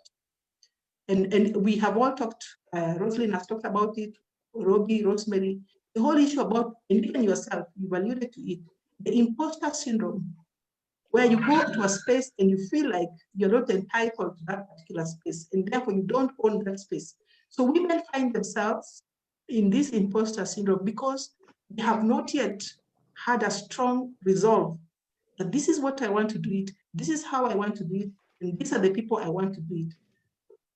Speaker 17: And we have all talked, Rosalind has talked about it, Robbie, Rosemary, The whole issue about, and even yourself, you've alluded to it, the imposter syndrome, where you go to a space and you feel like you're not entitled to that particular space, and therefore you don't own that space. So women find themselves in this imposter syndrome because they have not yet had a strong resolve that this is what I want to do it, this is how I want to do it, and these are the people I want to do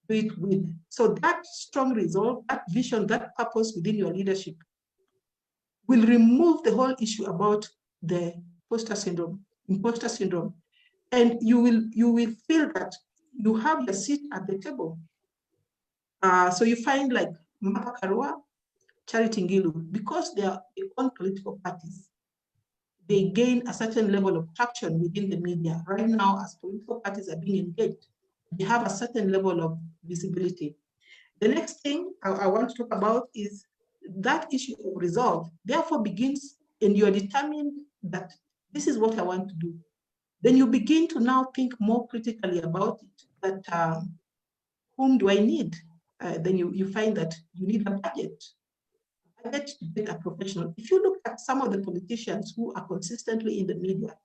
Speaker 17: it with. So that strong resolve, that vision, that purpose within your leadership will remove the whole issue about the imposter syndrome, and you will feel that you have your seat at the table. So you find like Martha Karua, Charity Ngilu, because they are their own political parties, they gain a certain level of traction within the media. Right now, as political parties are being engaged, they have a certain level of visibility. The next thing I want to talk about is that issue of resolve, therefore begins, and you're determined that this is what I want to do. Then you begin to now think more critically about it, that whom do I need? Then you find that you need a budget to get a professional. If you look at some of the politicians who are consistently in the media,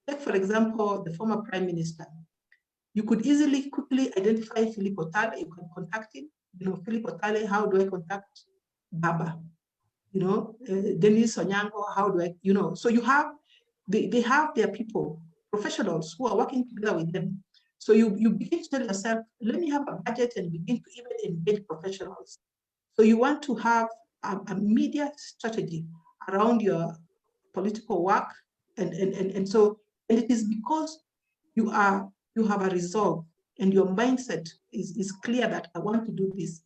Speaker 17: like for example, the former Prime Minister, you could easily, quickly identify Philip Otale. You can contact him. You know, Philip Otale, how do I contact Baba? You know, Dennis Onyango, how do I, you know? So you have, they have their people, professionals who are working together with them. So you begin to tell yourself, let me have a budget and begin to even engage professionals. So you want to have a media strategy around your political work, and it is because you have a resolve and your mindset is clear that I want to do this.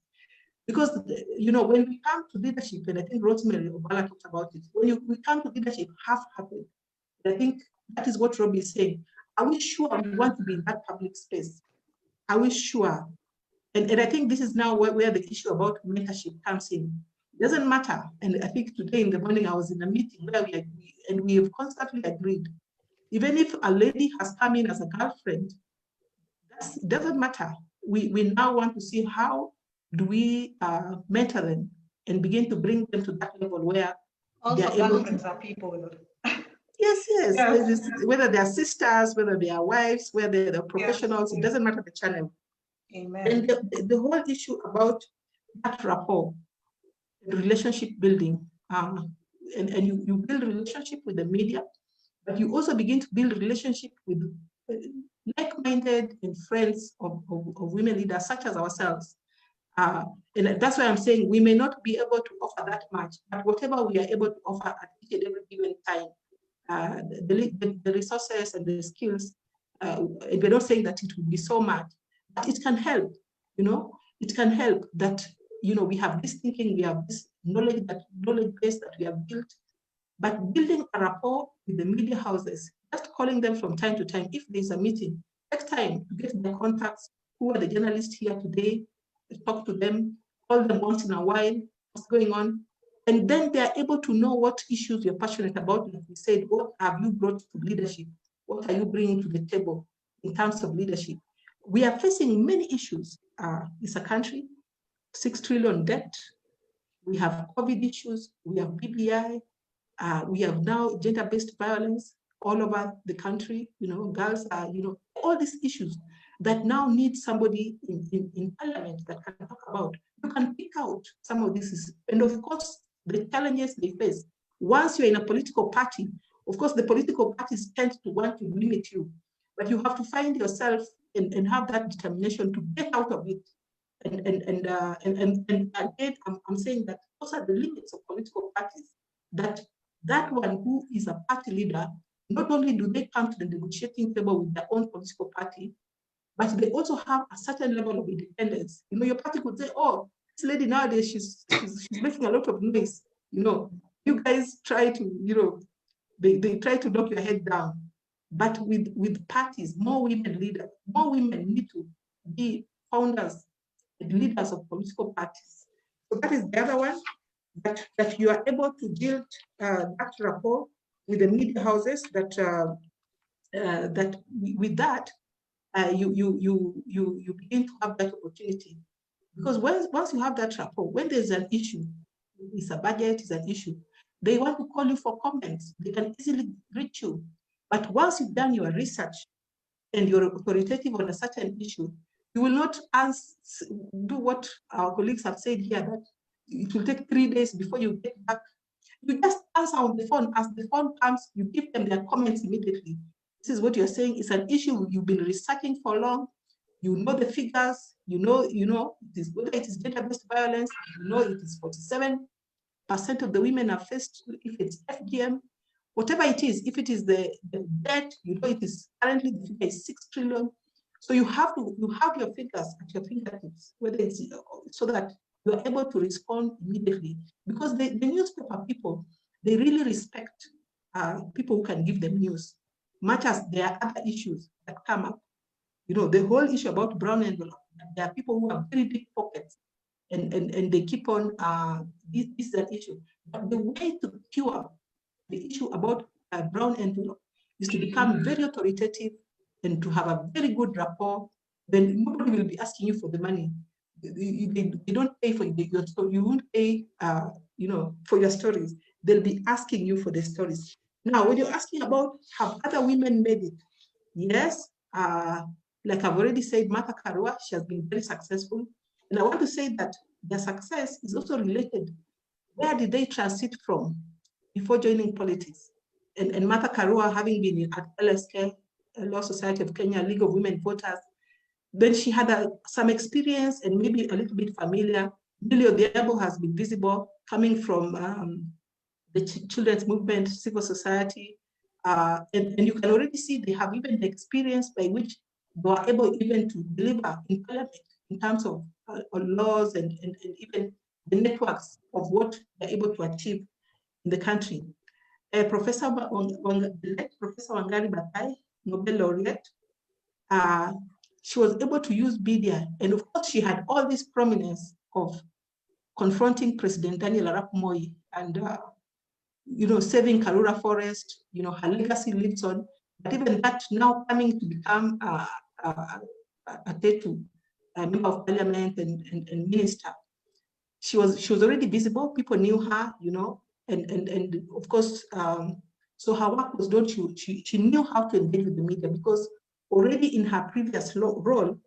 Speaker 17: Because you know, when we come to leadership, and I think Rosemary Obala talked about it, when we come to leadership half-hearted, I think that is what Robbie is saying. Are we sure we want to be in that public space? Are we sure? And I think this is now where the issue about mentorship comes in. It doesn't matter. And I think today in the morning I was in a meeting where we have constantly agreed. Even if a lady has come in as a girlfriend, it doesn't matter. We now want to see how do we mentor them and begin to bring them to that level where
Speaker 13: also girlfriends are people.
Speaker 17: Yes. Whether they are sisters, whether they are wives, whether they're professionals, it doesn't matter the channel.
Speaker 13: Amen.
Speaker 17: And the whole issue about that rapport, relationship building, and you build relationship with the media, but you also begin to build relationship with like-minded and friends of women leaders such as ourselves. And that's why I'm saying we may not be able to offer that much, but whatever we are able to offer at each and every given time, the resources and the skills, we're not saying that it will be so much, but it can help, you know, it can help that, you know, we have this thinking, we have this knowledge base that we have built, but building a rapport with the media houses, just calling them from time to time. If there's a meeting, take time to get their contacts. Who are the journalists here today? Talk to them, call them once in a while, what's going on? And then they're able to know what issues you're passionate about. Like we said, what have you brought to leadership? What are you bringing to the table in terms of leadership? We are facing many issues. It's a country, 6 trillion debt. We have COVID issues. We have BBI. We have now gender-based violence all over the country. You know, girls are, you know, all these issues that now need somebody in parliament that can talk about. You can pick out some of these, and of course, the challenges they face. Once you're in a political party, of course, the political parties tend to want to limit you, but you have to find yourself and have that determination to get out of it. And again, I'm saying that those are the limits of political parties. That one who is a party leader, not only do they come to the negotiating table with their own political party, but they also have a certain level of independence. You know, your party could say, oh, this lady nowadays, she's making a lot of noise. You know, you guys try to, you know, they try to knock your head down. But with parties, more women leaders, more women need to be founders and leaders of political parties. So that is the other one, that you are able to build that rapport with the media houses, that with that, you begin to have that opportunity. Because once you have that rapport, when there's an issue, it's a budget, it's an issue. They want to call you for comments. They can easily reach you. But once you've done your research and you're authoritative on a certain issue, you will not do what our colleagues have said here, that it will take 3 days before you get back. You just answer on the phone. As the phone comes, you give them their comments immediately. This is what you're saying. It's an issue you've been researching for long. You know the figures. You know it is, whether it is gender-based violence. You know it is 47% of the women are faced. If it's FGM, whatever it is, if it is the debt, you know it is currently the figure is 6 trillion. So you have your figures at your fingertips, whether it's so that you're able to respond immediately. Because the newspaper people, they really respect people who can give them news, much as there are other issues that come up. You know, the whole issue about brown envelope, there are people who have very big pockets and they keep on, this is an issue. But the way to cure the issue about brown envelope is to become very authoritative and to have a very good rapport. Then nobody will be asking you for the money. They don't pay for your story. You won't pay, for your stories. They'll be asking you for the stories. Now, when you're asking about have other women made it, yes. Like I've already said, Martha Karua, she has been very successful. And I want to say that their success is also related. Where did they transit from before joining politics? And Martha Karua, having been at LSK, Law Society of Kenya, League of Women Voters, then she had some experience and maybe a little bit familiar. Millie Odhiambo has been visible, coming from the children's movement, civil society, and you can already see they have even the experience by which they are able even to deliver in parliament in terms of laws and even the networks of what they're able to achieve in the country. Professor Wangari Maathai, Nobel laureate, she was able to use media, and of course she had all this prominence of confronting President Daniel Arap Moi and saving Karura Forest. Her legacy lives on. But even that now coming to become a member of parliament and minister, she was already visible. People knew her, and of course, so her work was done. She knew how to engage with the media because already in her previous role,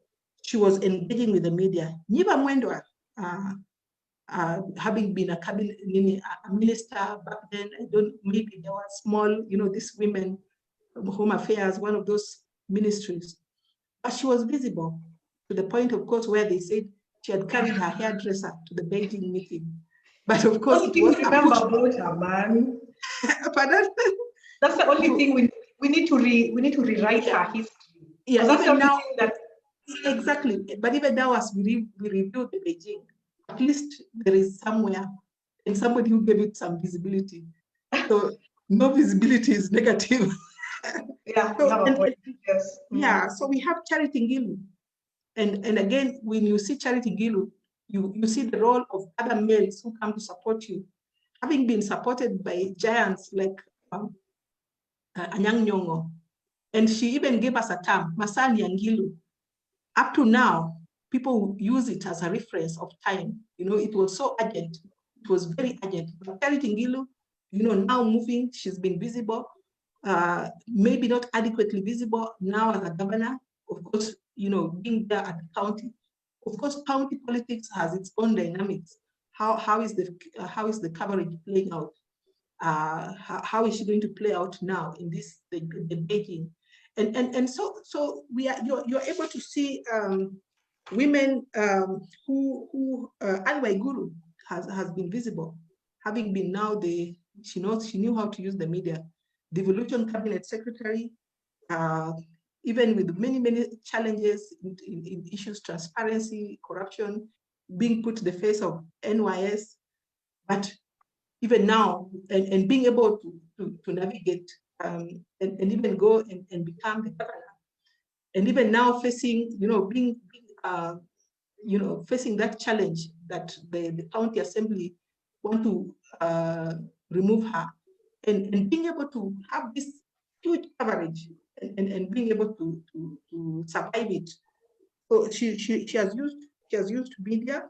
Speaker 17: she was engaging with the media. Nyiba Mwendwa, having been a cabinet minister back then, maybe there were small, these women, home affairs, one of those ministries. But she was visible to the point, of course, where they said she had carried her hairdresser to the Beijing meeting. But of course, it was
Speaker 13: remember about her, man.
Speaker 17: Pardon?
Speaker 13: That's the only thing we need to rewrite her history.
Speaker 17: Yeah,
Speaker 13: that's
Speaker 17: even now, exactly. But even now, as we review the Beijing, at least there is somewhere and somebody who gave it some visibility. So no visibility is negative.
Speaker 13: Yeah, yes.
Speaker 17: Yeah, so we have Charity Ngilu. And again, when you see Charity Ngilu, you see the role of other males who come to support you. Having been supported by giants like Anyang' Nyong'o, and she even gave us a term, Masani Ngilu. Up to now, people use it as a reference of time. It was so urgent. It was very urgent. But Charity Ngilu, now moving, she's been visible, maybe not adequately visible now as a governor. Of course, being there at the county. Of course, county politics has its own dynamics. How is the coverage playing out? How is she going to play out now in this the Beijing? And so you're able to see women who Anne Waiguru has been visible, having been now she knew how to use the media. Devolution cabinet secretary, even with many challenges in issues, transparency, corruption, being put to the face of NYS, but even now, and being able to navigate and even go and become the governor, and even now facing, facing that challenge that the county assembly want to remove her, and being able to have this huge coverage and being able to survive it. So she has used media,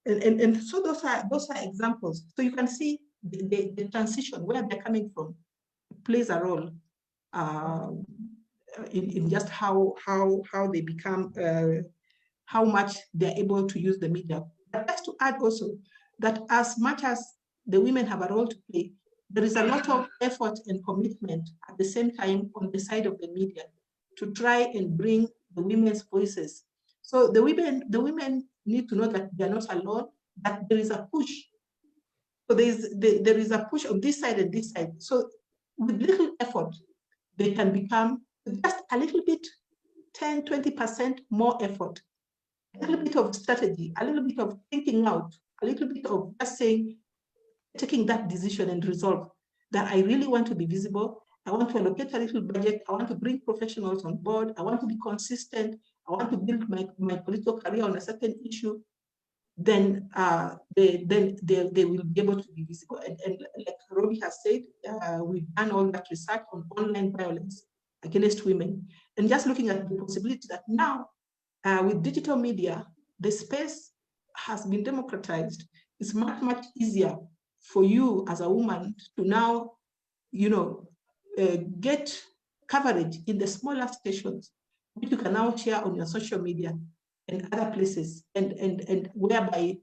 Speaker 17: And so those are examples. So you can see the transition, where they're coming from, plays a role in just how they become, how much they're able to use the media. But just to add also that as much as the women have a role to play, there is a lot of effort and commitment at the same time on the side of the media to try and bring the women's voices. So the women need to know that they're not alone, that there is a push. So there is a push on this side and this side. So with little effort, they can become just a little bit, 10, 20% more effort, a little bit of strategy, a little bit of thinking out, a little bit of just saying, taking that decision and resolve that I really want to be visible. I want to allocate a little budget. I want to bring professionals on board. I want to be consistent. I want to build my political career on a certain issue. Then they will be able to be visible. And like Robbie has said, we've done all that research on online violence against women. And just looking at the possibility that now with digital media, the space has been democratized. It's much, much easier for you as a woman to now, get coverage in the smaller stations, which you can now share on your social media and other places, and whereby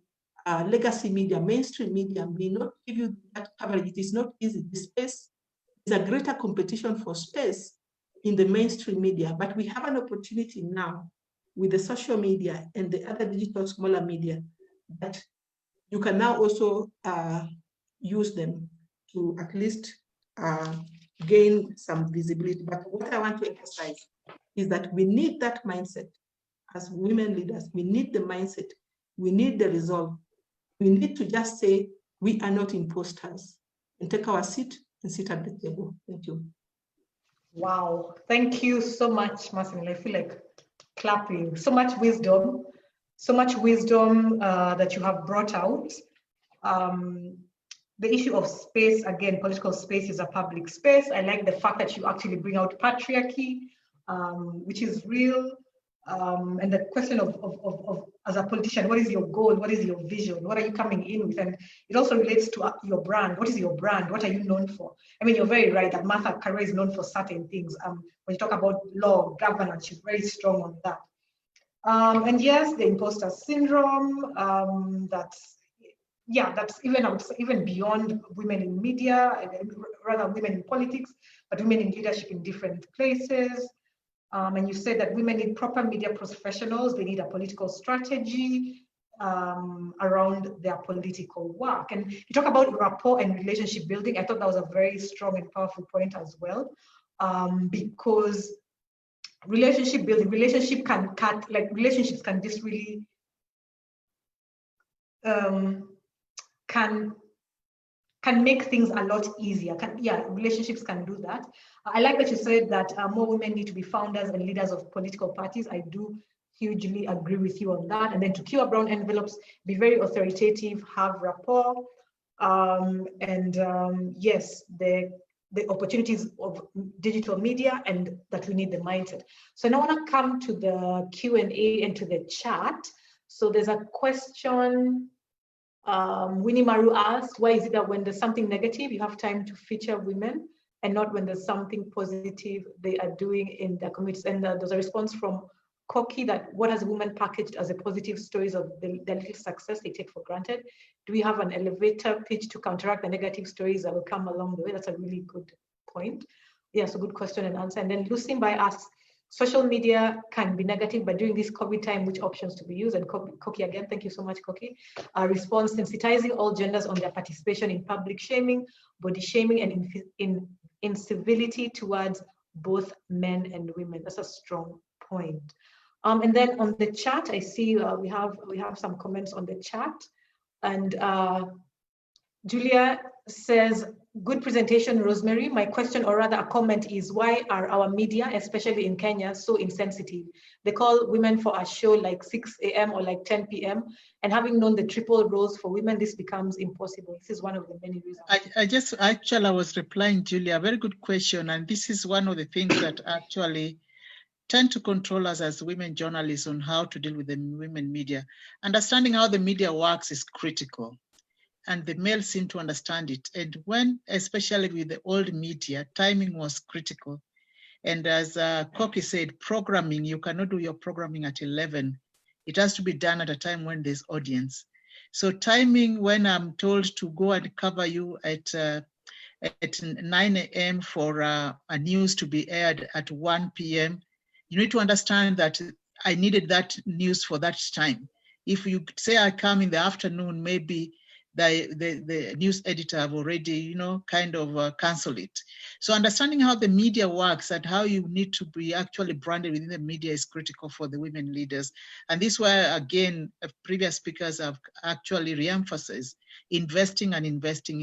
Speaker 17: legacy media, mainstream media may not give you that coverage. It is not easy. The space is a greater competition for space in the mainstream media, but we have an opportunity now with the social media and the other digital smaller media that you can now also use them to at least gain some visibility. But what I want to emphasize is that we need that mindset as women leaders. We need the mindset. We need the resolve. We need to just say, we are not imposters, and take our seat and sit at the table. Thank you.
Speaker 13: Wow, thank you so much, Marcin. I feel like clapping. So much wisdom that you have brought out. The issue of space, again, political space is a public space. I like the fact that you actually bring out patriarchy, which is real. And the question of as a politician, what is your goal? What is your vision? What are you coming in with? And it also relates to your brand. What is your brand? What are you known for? I mean, you're very right that Martha Carey is known for certain things. When you talk about law, governance, she's very strong on that. And yes, the imposter syndrome, that's even beyond women in media, rather women in politics, but women in leadership in different places. And you said that women need proper media professionals. They need a political strategy around their political work. And you talk about rapport and relationship building. I thought that was a very strong and powerful point as well, because relationship building, relationships can just really can make things a lot easier. Relationships can do that. I like that you said that more women need to be founders and leaders of political parties. I do hugely agree with you on that. And then to cure brown envelopes, be very authoritative, have rapport, yes, the opportunities of digital media, and that we need the mindset. So now I want to come to the Q&A and to the chat. So there's a question. Winnie Maru asks, why is it that when there's something negative, you have time to feature women and not when there's something positive they are doing in their communities? And there's a response from Koki that what has women packaged as a positive stories of the little success they take for granted? Do we have an elevator pitch to counteract the negative stories that will come along the way? That's a really good point. Yeah, so good question and answer. And then Lucinby asks, social media can be negative, but during this COVID time, which options to be used? And Koki again, thank you so much, Koki. Response, sensitizing all genders on their participation in public shaming, body shaming, and incivility towards both men and women. That's a strong point. And then on the chat, I see we have some comments on the chat. And Julia says, good presentation, Rosemary. My question, or rather a comment, is why are our media, especially in Kenya, so insensitive? They call women for a show like 6 a.m. or like 10 p.m. And having known the triple roles for women, this becomes impossible. This is one of the many reasons.
Speaker 14: I was replying, Julia, very good question. And this is one of the things that actually tend to control us as women journalists on how to deal with the women media. Understanding how the media works is critical, and the males seem to understand it. And when, especially with the old media, timing was critical. And as Koki said, programming, you cannot do your programming at 11. It has to be done at a time when there's audience. So timing, when I'm told to go and cover you at 9 a.m. for a news to be aired at 1 p.m., you need to understand that I needed that news for that time. If you say I come in the afternoon, maybe the news editor have already, kind of canceled it. So understanding how the media works and how you need to be actually branded within the media is critical for the women leaders. And this is where, again, previous speakers have actually re-emphasized investing in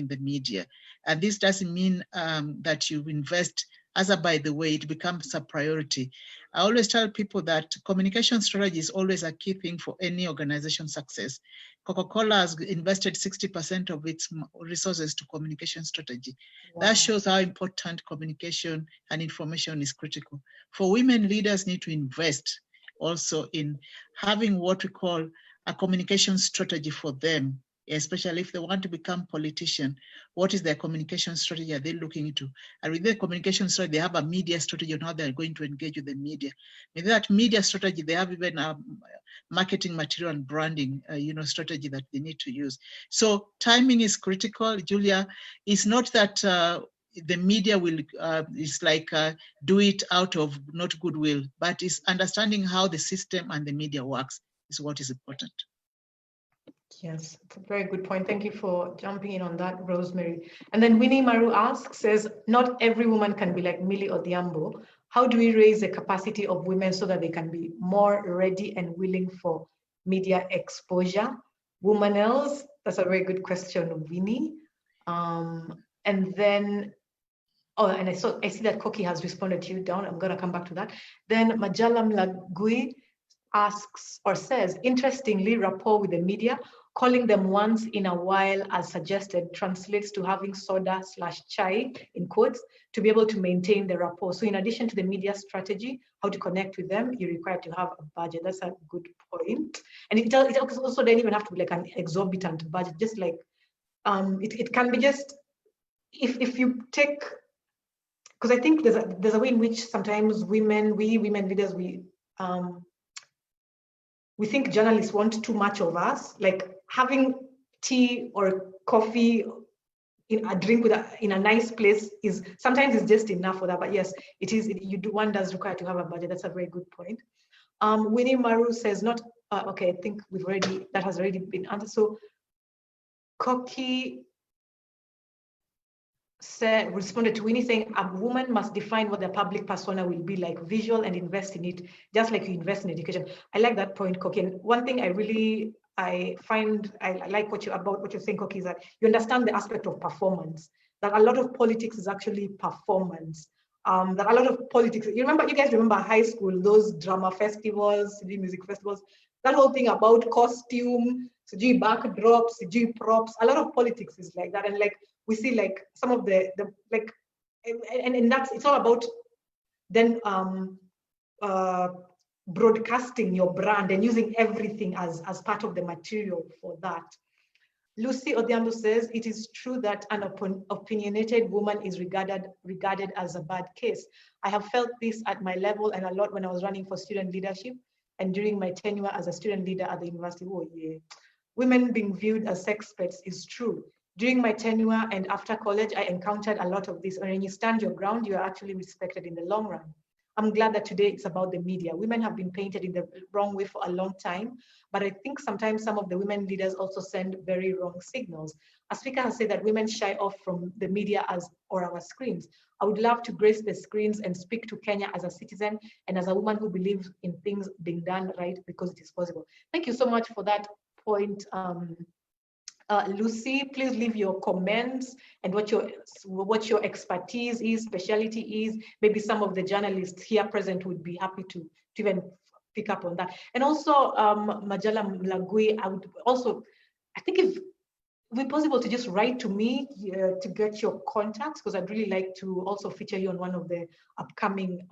Speaker 14: the media. And this doesn't mean that you invest as a by the way, it becomes a priority. I always tell people that communication strategy is always a key thing for any organization success. Coca-Cola has invested 60% of its resources to communication strategy. Wow. That shows how important communication and information is critical. For women, leaders need to invest also in having what we call a communication strategy for them, especially if they want to become politician. What is their communication strategy are they looking into? And with their communication strategy, they have a media strategy on how they're going to engage with the media. With that media strategy, they have even a marketing material and branding strategy that they need to use. So timing is critical, Julia. It's not that the media will do it out of not goodwill, but it's understanding how the system and the media works is what is important.
Speaker 13: Yes, it's a very good point. Thank you for jumping in on that, Rosemary. And then Winnie Maru says, not every woman can be like Millie Odhiambo. How do we raise the capacity of women so that they can be more ready and willing for media exposure? Woman else, that's a very good question, Winnie. And then, and I see that Koki has responded to you down. I'm gonna come back to that. Then Majalam Lagui asks or says, interestingly, rapport with the media, calling them once in a while as suggested translates to having soda/chai in quotes to be able to maintain the rapport. So in addition to the media strategy, how to connect with them, you're required to have a budget. That's a good point. And it also doesn't even have to be like an exorbitant budget, just like it can be just if you take, because I think there's a way in which sometimes we women leaders, we think journalists want too much of us, like having tea or coffee in a drink in a nice place is sometimes just enough for that. But yes, one does require to have a budget. That's a very good point. Winnie Maru says not, okay, I think that has already been answered. So Koki responded to Winnie saying a woman must define what their public persona will be like, visual, and invest in it, just like you invest in education. I like that point, Koki. And one thing I like what you're saying, Koki, is that you understand the aspect of performance, that a lot of politics is actually performance. That a lot of politics, you guys remember high school, those drama festivals, music festivals, that whole thing about costume, backdrops, props, a lot of politics is like that. And like, we see like some of the like, and that's, it's all about then broadcasting your brand and using everything as part of the material for that. Lucy Odhiambo says, it is true that an opinionated woman is regarded as a bad case. I have felt this at my level and a lot when I was running for student leadership and during my tenure as a student leader at the university. Oh yeah, women being viewed as sexperts is true. During my tenure and after college, I encountered a lot of this. And when you stand your ground, you are actually respected in the long run. I'm glad that today it's about the media. Women have been painted in the wrong way for a long time, but I think sometimes some of the women leaders also send very wrong signals. A speaker has said that women shy off from the media or our screens. I would love to grace the screens and speak to Kenya as a citizen and as a woman who believes in things being done right because it is possible. Thank you so much for that point. Lucy, please leave your comments and what your expertise is, specialty is. Maybe some of the journalists here present would be happy to even pick up on that. And also, Majala Mlagui, I think if would it be possible to just write to me to get your contacts? Because I'd really like to also feature you on one of the upcoming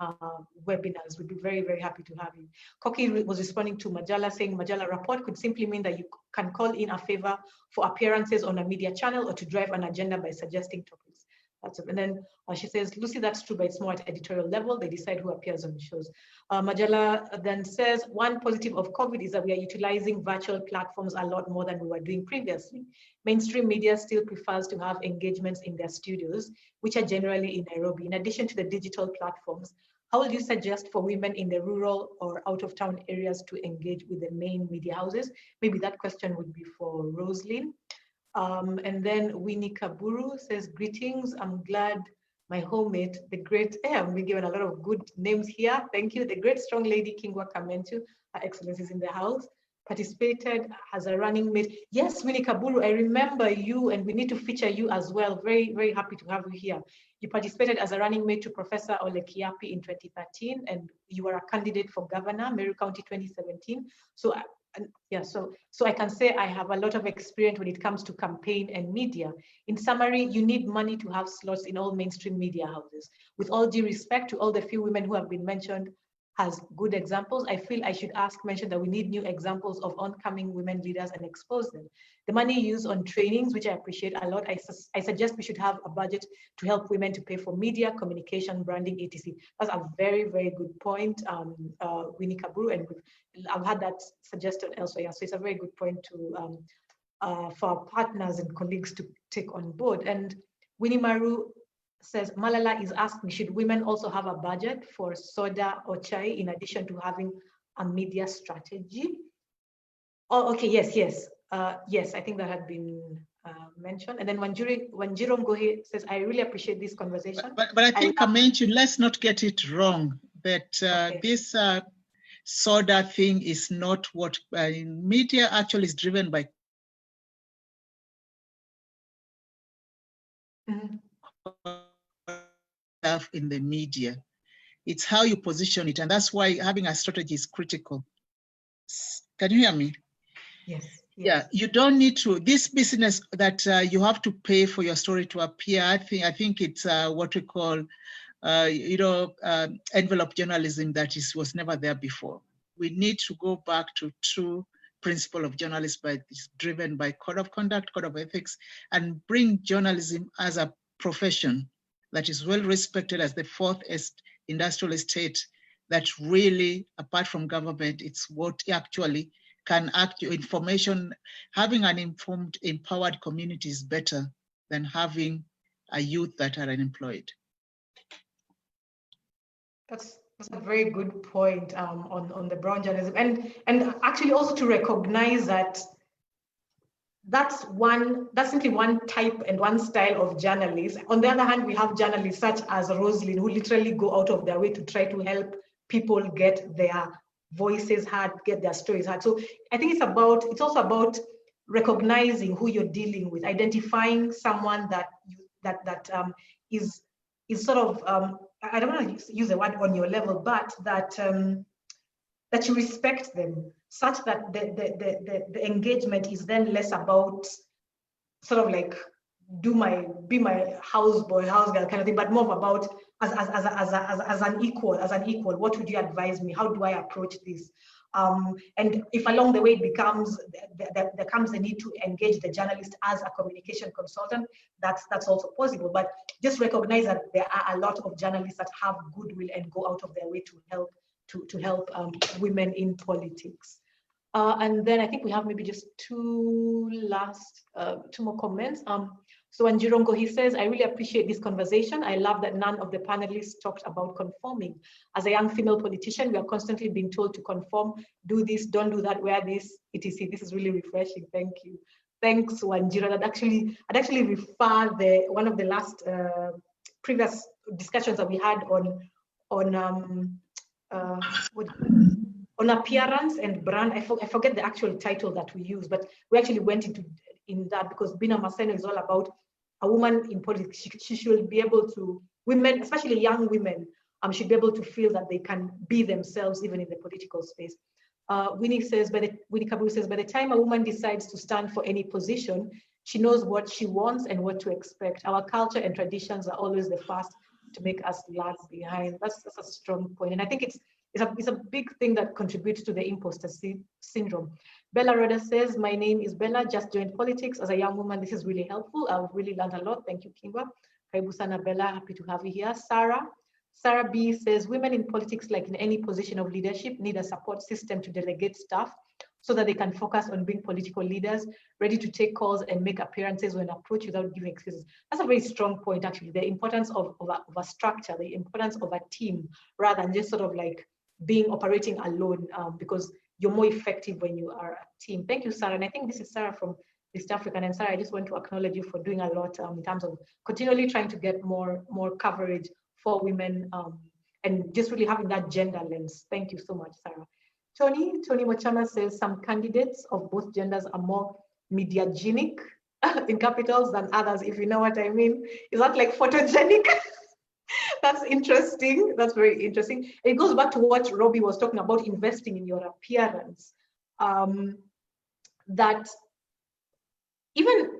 Speaker 13: webinars. We'd be very, very happy to have you. Koki was responding to Majala saying Majala report could simply mean that you can call in a favor for appearances on a media channel or to drive an agenda by suggesting topics. That's it. And then she says, Lucy, that's true, but it's more at editorial level. They decide who appears on the shows. Majala then says, one positive of COVID is that we are utilizing virtual platforms a lot more than we were doing previously. Mainstream media still prefers to have engagements in their studios, which are generally in Nairobi. In addition to the digital platforms, how would you suggest for women in the rural or out-of-town areas to engage with the main media houses? Maybe that question would be for Roslyn. And then Winnie Kaburu says, greetings, I'm glad my homemate, the great, I'm being given a lot of good names here, thank you. The great strong lady Kingwa Kamentu, Her Excellency is in the house, participated as a running mate. Yes, Winnie Kaburu, I remember you and we need to feature you as well. Very, very happy to have you here. You participated as a running mate to Professor Ole Kiapi in 2013 and you were a candidate for governor, Meru County 2017. So yeah, so I can say I have a lot of experience when it comes to campaign and media. In summary, you need money to have slots in all mainstream media houses. With all due respect to all the few women who have been mentioned as good examples, I feel I should mention that we need new examples of oncoming women leaders and expose them. The money used on trainings, which I appreciate a lot, I suggest we should have a budget to help women to pay for media, communication, branding, etc. That's a very, very good point, Winnie Kaburu, and I've had that suggested elsewhere. So it's a very good point to for our partners and colleagues to take on board. And Winnie Maru says, Malala is asking, should women also have a budget for soda or chai in addition to having a media strategy? Oh, okay, yes. Yes, I think that had been mentioned. And then Wanjiro Ngohe says, I really appreciate this conversation.
Speaker 14: But I think I mentioned, let's not get it wrong, that this soda thing is not what media actually is driven by. In the media, it's how you position it, and that's why having a strategy is critical. Can you hear me?
Speaker 13: Yes.
Speaker 14: Yeah, you don't need to, this business that you have to pay for your story to appear. I think it's what we call envelope journalism that was never there before. We need to go back to true principle of journalism driven by code of conduct, code of ethics, and bring journalism as a profession that is well respected as the fourth industrial estate that really, apart from government, it's what actually can act information. Having an informed, empowered community is better than having a youth that are unemployed.
Speaker 13: That's a very good point on the brown journalism, and actually also to recognize that that's simply one type and one style of journalists. On the other hand, we have journalists such as Roslyn who literally go out of their way to try to help people get their voices heard, get their stories heard. So I think it's also about recognizing who you're dealing with, identifying someone that is sort of I don't want to use the word on your level, but that you respect them, such that the engagement is then less about sort of like be my houseboy, house girl kind of thing, but more about as an equal. What would you advise me? How do I approach this? And if along the way it becomes there comes the need to engage the journalist as a communication consultant, that's also possible. But just recognize that there are a lot of journalists that have goodwill and go out of their way to help women in politics. And then I think we have maybe just two more comments. So Njirongo, he says, I really appreciate this conversation. I love that none of the panelists talked about conforming. As a young female politician, we are constantly being told to conform, do this, don't do that, wear this, etc. This is really refreshing. Thank you. Thanks, Wanjiro. I'd actually refer one of the last previous discussions that we had on appearance and brand. I forget the actual title that we use, but we actually went in that because Bina Maseno is all about a woman in politics. She should be able to, women, especially young women, should be able to feel that they can be themselves even in the political space. Winnie Kaburu says, by the time a woman decides to stand for any position, She knows what she wants and what to expect. Our culture and traditions are always the first to make us lag behind. That's a strong point. And I think it's a big thing that contributes to the imposter syndrome. Bella Roda says, my name is Bella, just joined politics. As a young woman, this is really helpful. I've really learned a lot. Thank you, Kingwa. Karibu sana Bella, happy to have you here. Sarah B says, women in politics, like in any position of leadership, need a support system to delegate staff so that they can focus on being political leaders, ready to take calls and make appearances when approached without giving excuses. That's a very strong point, actually, the importance of a structure, the importance of a team, rather than just sort of like operating alone, because you're more effective when you are a team. Thank you, Sarah. And I think this is Sarah from East African. And Sarah, I just want to acknowledge you for doing a lot in terms of continually trying to get more coverage for women and just really having that gender lens. Thank you so much, Sarah. Tony Mochama says some candidates of both genders are more mediagenic in capitals than others, if you know what I mean. Is that like photogenic? That's interesting. That's very interesting. It goes back to what Robbie was talking about, investing in your appearance. That even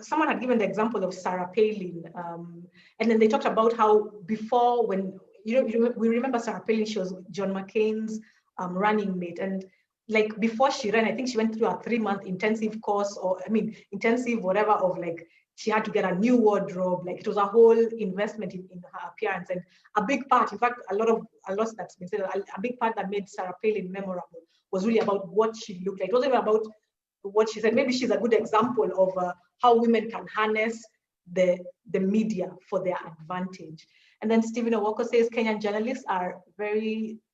Speaker 13: someone had given the example of Sarah Palin, and then they talked about how before, when we remember Sarah Palin, she was John McCain's running mate, and like before she ran, I think she went through a 3-month intensive course, or intensive whatever, of like she had to get a new wardrobe. Like it was a whole investment in her appearance, and a big part, in fact, a lot that's been said, a big part that made Sarah Palin memorable was really about what she looked like. It wasn't even about what she said. Maybe she's a good example of how women can harness the media for their advantage. And then Stephen Owoko says Kenyan journalists are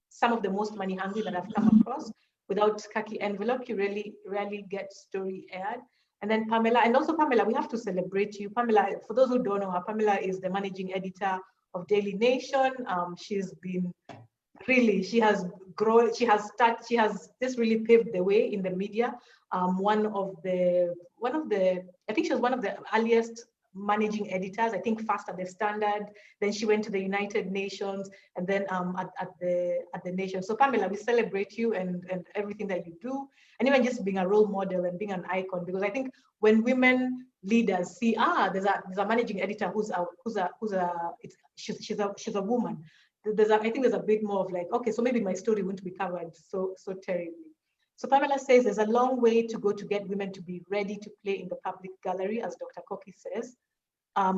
Speaker 13: some of the most money hungry that I've come across. Without khaki envelope, you rarely get story aired. And then Pamela, we have to celebrate you. Pamela, for those who don't know her, Pamela is the managing editor of Daily Nation. She's been she has grown, she has just really paved the way in the media. I think she was one of the earliest managing editors, I think first at the Standard, then she went to the United Nations, and then at the Nation. So Pamela, we celebrate you and everything that you do, and even just being a role model and being an icon, because I think when women leaders see, there's a managing editor she's a woman, I think there's a bit more of like, okay, so maybe my story won't be covered so terribly. So Pamela says there's a long way to go to get women to be ready to play in the public gallery, as Dr. Koki says.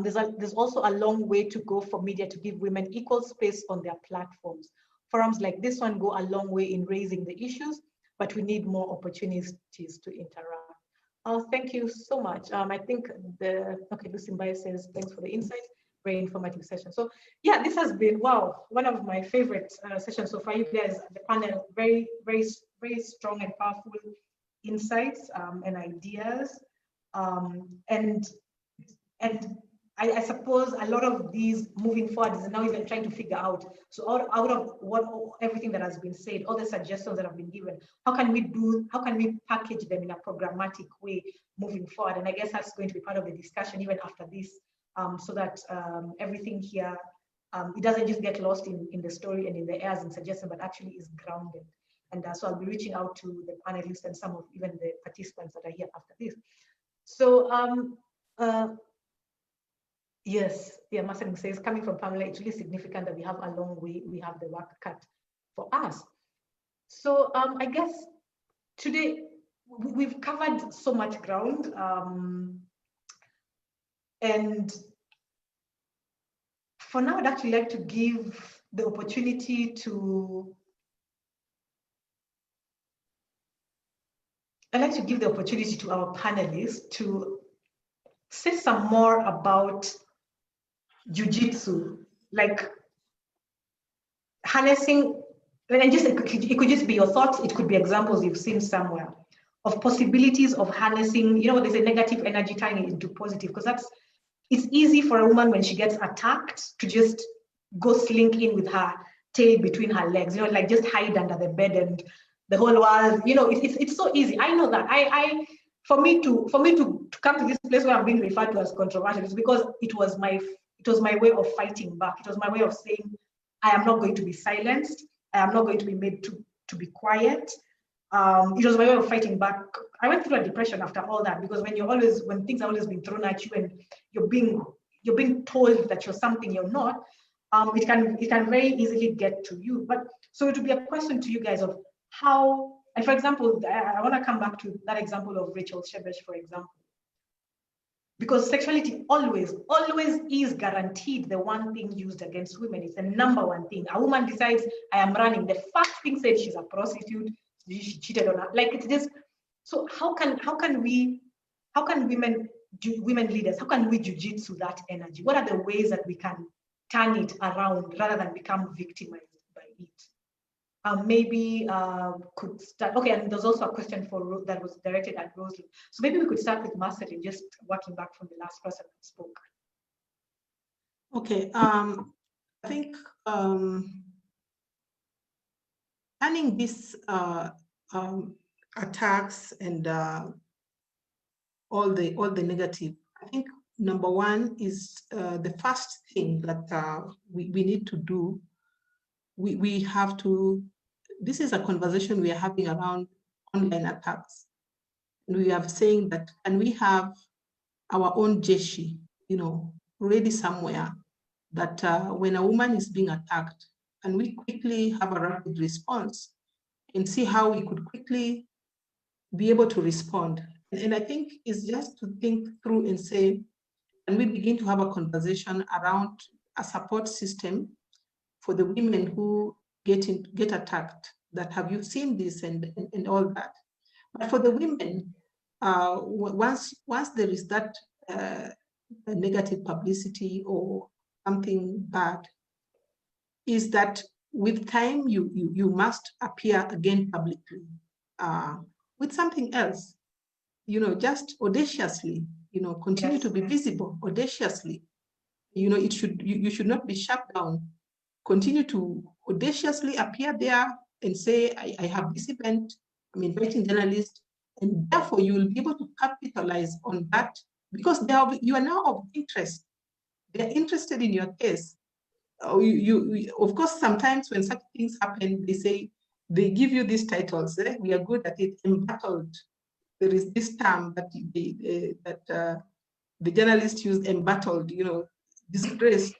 Speaker 13: There's also a long way to go for media to give women equal space on their platforms. Forums like this one go a long way in raising the issues, but we need more opportunities to interact. Thank you so much. I think Lucy Mbaye says, thanks for the insight. Very informative session. So yeah, this has been, wow, one of my favorite sessions so far. You guys, the panel, very, very, very strong and powerful insights and ideas. And I suppose a lot of these moving forward is now even trying to figure out, so out of everything that has been said, all the suggestions that have been given, how can we package them in a programmatic way moving forward? And I guess that's going to be part of the discussion even after this, so that everything here, it doesn't just get lost in the story and in the airs and suggestions, but actually is grounded. And so I'll be reaching out to the panelists and some of even the participants that are here after this. So yes, yeah, Marcel says, coming from Pamela, it's really significant that we have a long way, we have the work cut for us. So I guess today we've covered so much ground, and for now I'd actually like to give the opportunity to our panelists to say some more about jiu-jitsu, like harnessing, and just it could just be your thoughts, it could be examples you've seen somewhere of possibilities of harnessing, you know, there's a negative energy tying it into positive, because it's easy for a woman when she gets attacked to just go slink in with her tail between her legs, you know, like just hide under the bed and the whole world, you know, it's so easy. I know that. For me to come to this place where I'm being referred to as controversial is because it was my way of fighting back. It was my way of saying, I am not going to be silenced. I am not going to be made to be quiet. It was my way of fighting back. I went through a depression after all that, because when things are always being thrown at you and you're being told that you're something you're not, it can very easily get to you. But so it would be a question to you guys of how, and for example, I want to come back to that example of Rachel Shebesh, for example. Because sexuality always is guaranteed the one thing used against women. It's the number one thing. A woman decides, I am running. The first thing said she's a prostitute, she cheated on her. Like, it's just, so how can women leaders, how can we jujitsu that energy? What are the ways that we can turn it around rather than become victimized by it? Maybe could start, okay, and there's also a question that was directed at Rosalie. So maybe we could start with Marceline, just working back from the last person that spoke.
Speaker 17: Okay, I think turning these attacks and all the negative, I think number one is the first thing that we need to do. We have to, this is a conversation we are having around online attacks. And we are saying that, and we have our own jeshi, ready somewhere, that when a woman is being attacked, and we quickly have a rapid response and see how we could quickly be able to respond. And I think it's just to think through and say, and we begin to have a conversation around a support system for the women who get attacked, that have you seen this and all that. But for the women, once there is that negative publicity or something bad, is that with time you must appear again publicly with something else, just audaciously, continue to be visible audaciously. You should not be shut down. Continue to audaciously appear there and say, I have this event, I'm inviting journalists, and therefore you will be able to capitalize on that, because you are now of interest. They're interested in your case. Of course, sometimes when such things happen, they give you these titles. We are good at it, embattled. There is this term that the journalists use, embattled, disgraced.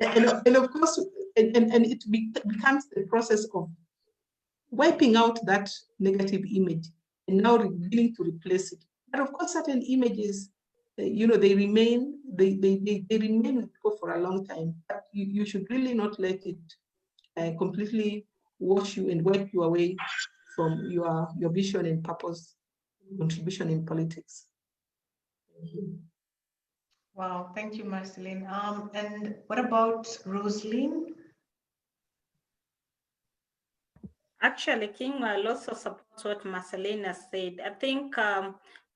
Speaker 17: And of course, and it becomes the process of wiping out that negative image and now beginning to replace it. But of course, certain images, they remain with people for a long time. But you should really not let it completely wash you and wipe you away from your vision and purpose, contribution in politics. Thank you.
Speaker 13: Wow, thank you, Marceline. And what about Rosaline?
Speaker 15: Actually, King will also support what Marceline has said. I think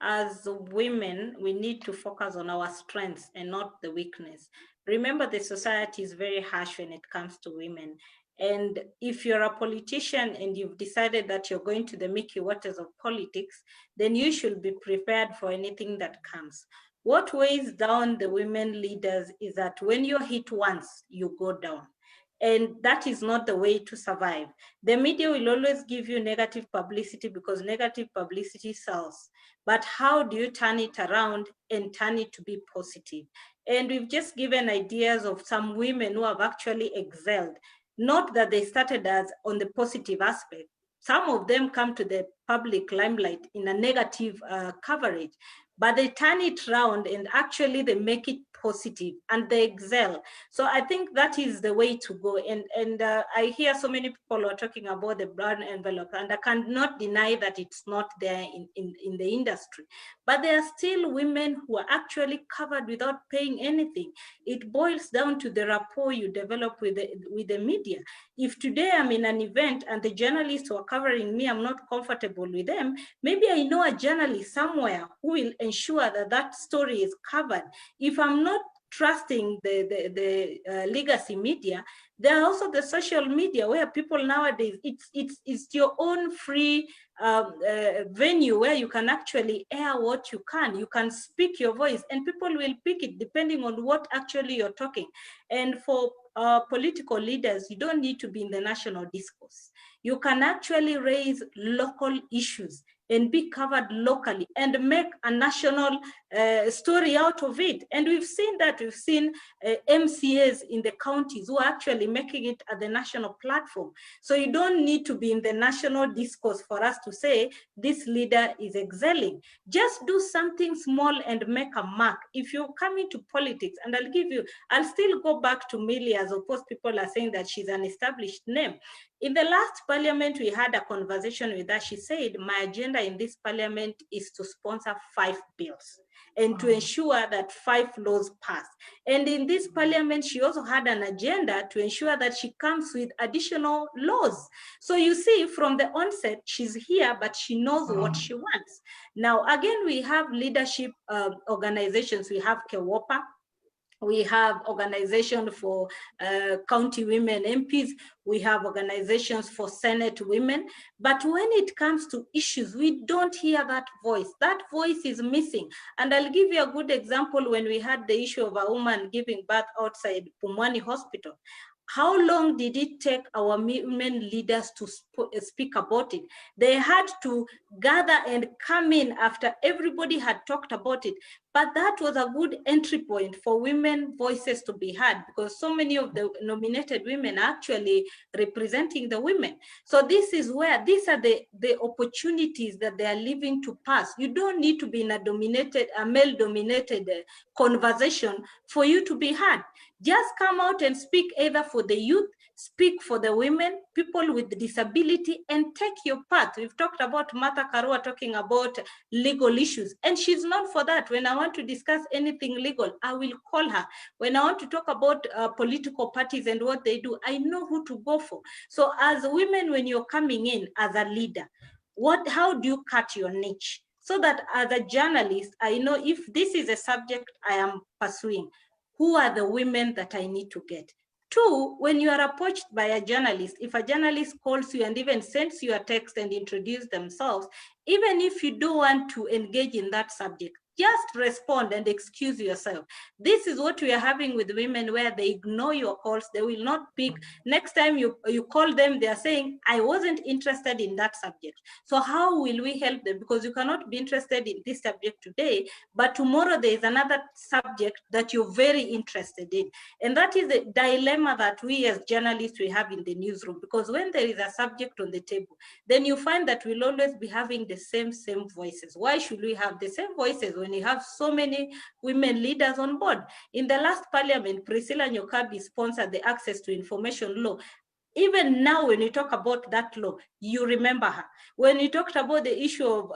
Speaker 15: as women, we need to focus on our strengths and not the weakness. Remember, the society is very harsh when it comes to women. And if you're a politician and you've decided that you're going to the murky waters of politics, then you should be prepared for anything that comes. What weighs down the women leaders is that when you're hit once, you go down. And that is not the way to survive. The media will always give you negative publicity because negative publicity sells. But how do you turn it around and turn it to be positive? And we've just given ideas of some women who have actually excelled. Not that they started as on the positive aspect. Some of them come to the public limelight in a negative coverage, but they turn it around and actually they make it positive and they excel. So I think that is the way to go. And I hear so many people are talking about the brown envelope, and I cannot deny that it's not there in the industry. But there are still women who are actually covered without paying anything. It boils down to the rapport you develop with the media. If today I'm in an event and the journalists who are covering me, I'm not comfortable with them, maybe I know a journalist somewhere who will ensure that that story is covered. If I'm not trusting the legacy media, there are also the social media where people nowadays, it's your own free venue where you can actually air what you can speak your voice and people will pick it depending on what actually you're talking. And for political leaders, you don't need to be in the national discourse. You can actually raise local issues and be covered locally and make a national story out of it. And we've seen that. We've seen MCAs in the counties who are actually making it at the national platform. So you don't need to be in the national discourse for us to say this leader is excelling. Just do something small and make a mark. If you come into politics, and I'll still go back to Millie, as opposed people are saying that she's an established name. In the last parliament, we had a conversation with her. She said, my agenda in this parliament is to sponsor 5 bills and to ensure that 5 laws pass. And in this parliament, she also had an agenda to ensure that she comes with additional laws. So you see, from the onset, she's here, but she knows what she wants. Now, again, we have leadership organizations. We have KEWOPA. We have organizations for county women MPs. We have organizations for Senate women. But when it comes to issues, we don't hear that voice. That voice is missing. And I'll give you a good example when we had the issue of a woman giving birth outside Pumwani Hospital. How long did it take our women leaders to speak about it? They had to gather and come in after everybody had talked about it. But that was a good entry point for women voices to be heard, because so many of the nominated women are actually representing the women. So this is where, these are the opportunities that they are leaving to pass. You don't need to be in a male-dominated conversation for you to be heard. Just come out and speak either for the youth, speak for the women, people with disability, and take your part. We've talked about Martha Karua talking about legal issues, and she's known for that. When I want to discuss anything legal, I will call her. When I want to talk about political parties and what they do, I know who to go for. So as women, when you're coming in as a leader, how do you cut your niche? So that as a journalist, I know if this is a subject I am pursuing, who are the women that I need to get? 2, when you are approached by a journalist, if a journalist calls you and even sends you a text and introduce themselves, even if you don't want to engage in that subject, just respond and excuse yourself. This is what we are having with women, where they ignore your calls. They will not pick. Next time you call them, they are saying, I wasn't interested in that subject. So how will we help them? Because you cannot be interested in this subject today, but tomorrow there is another subject that you're very interested in. And that is the dilemma that we as journalists, we have in the newsroom. Because when there is a subject on the table, then you find that we'll always be having the same voices. Why should we have the same voices when you have so many women leaders on board? In the last parliament, Priscilla Nyokabi sponsored the Access to Information Law. Even now, when you talk about that law, you remember her. When you talked about the issue of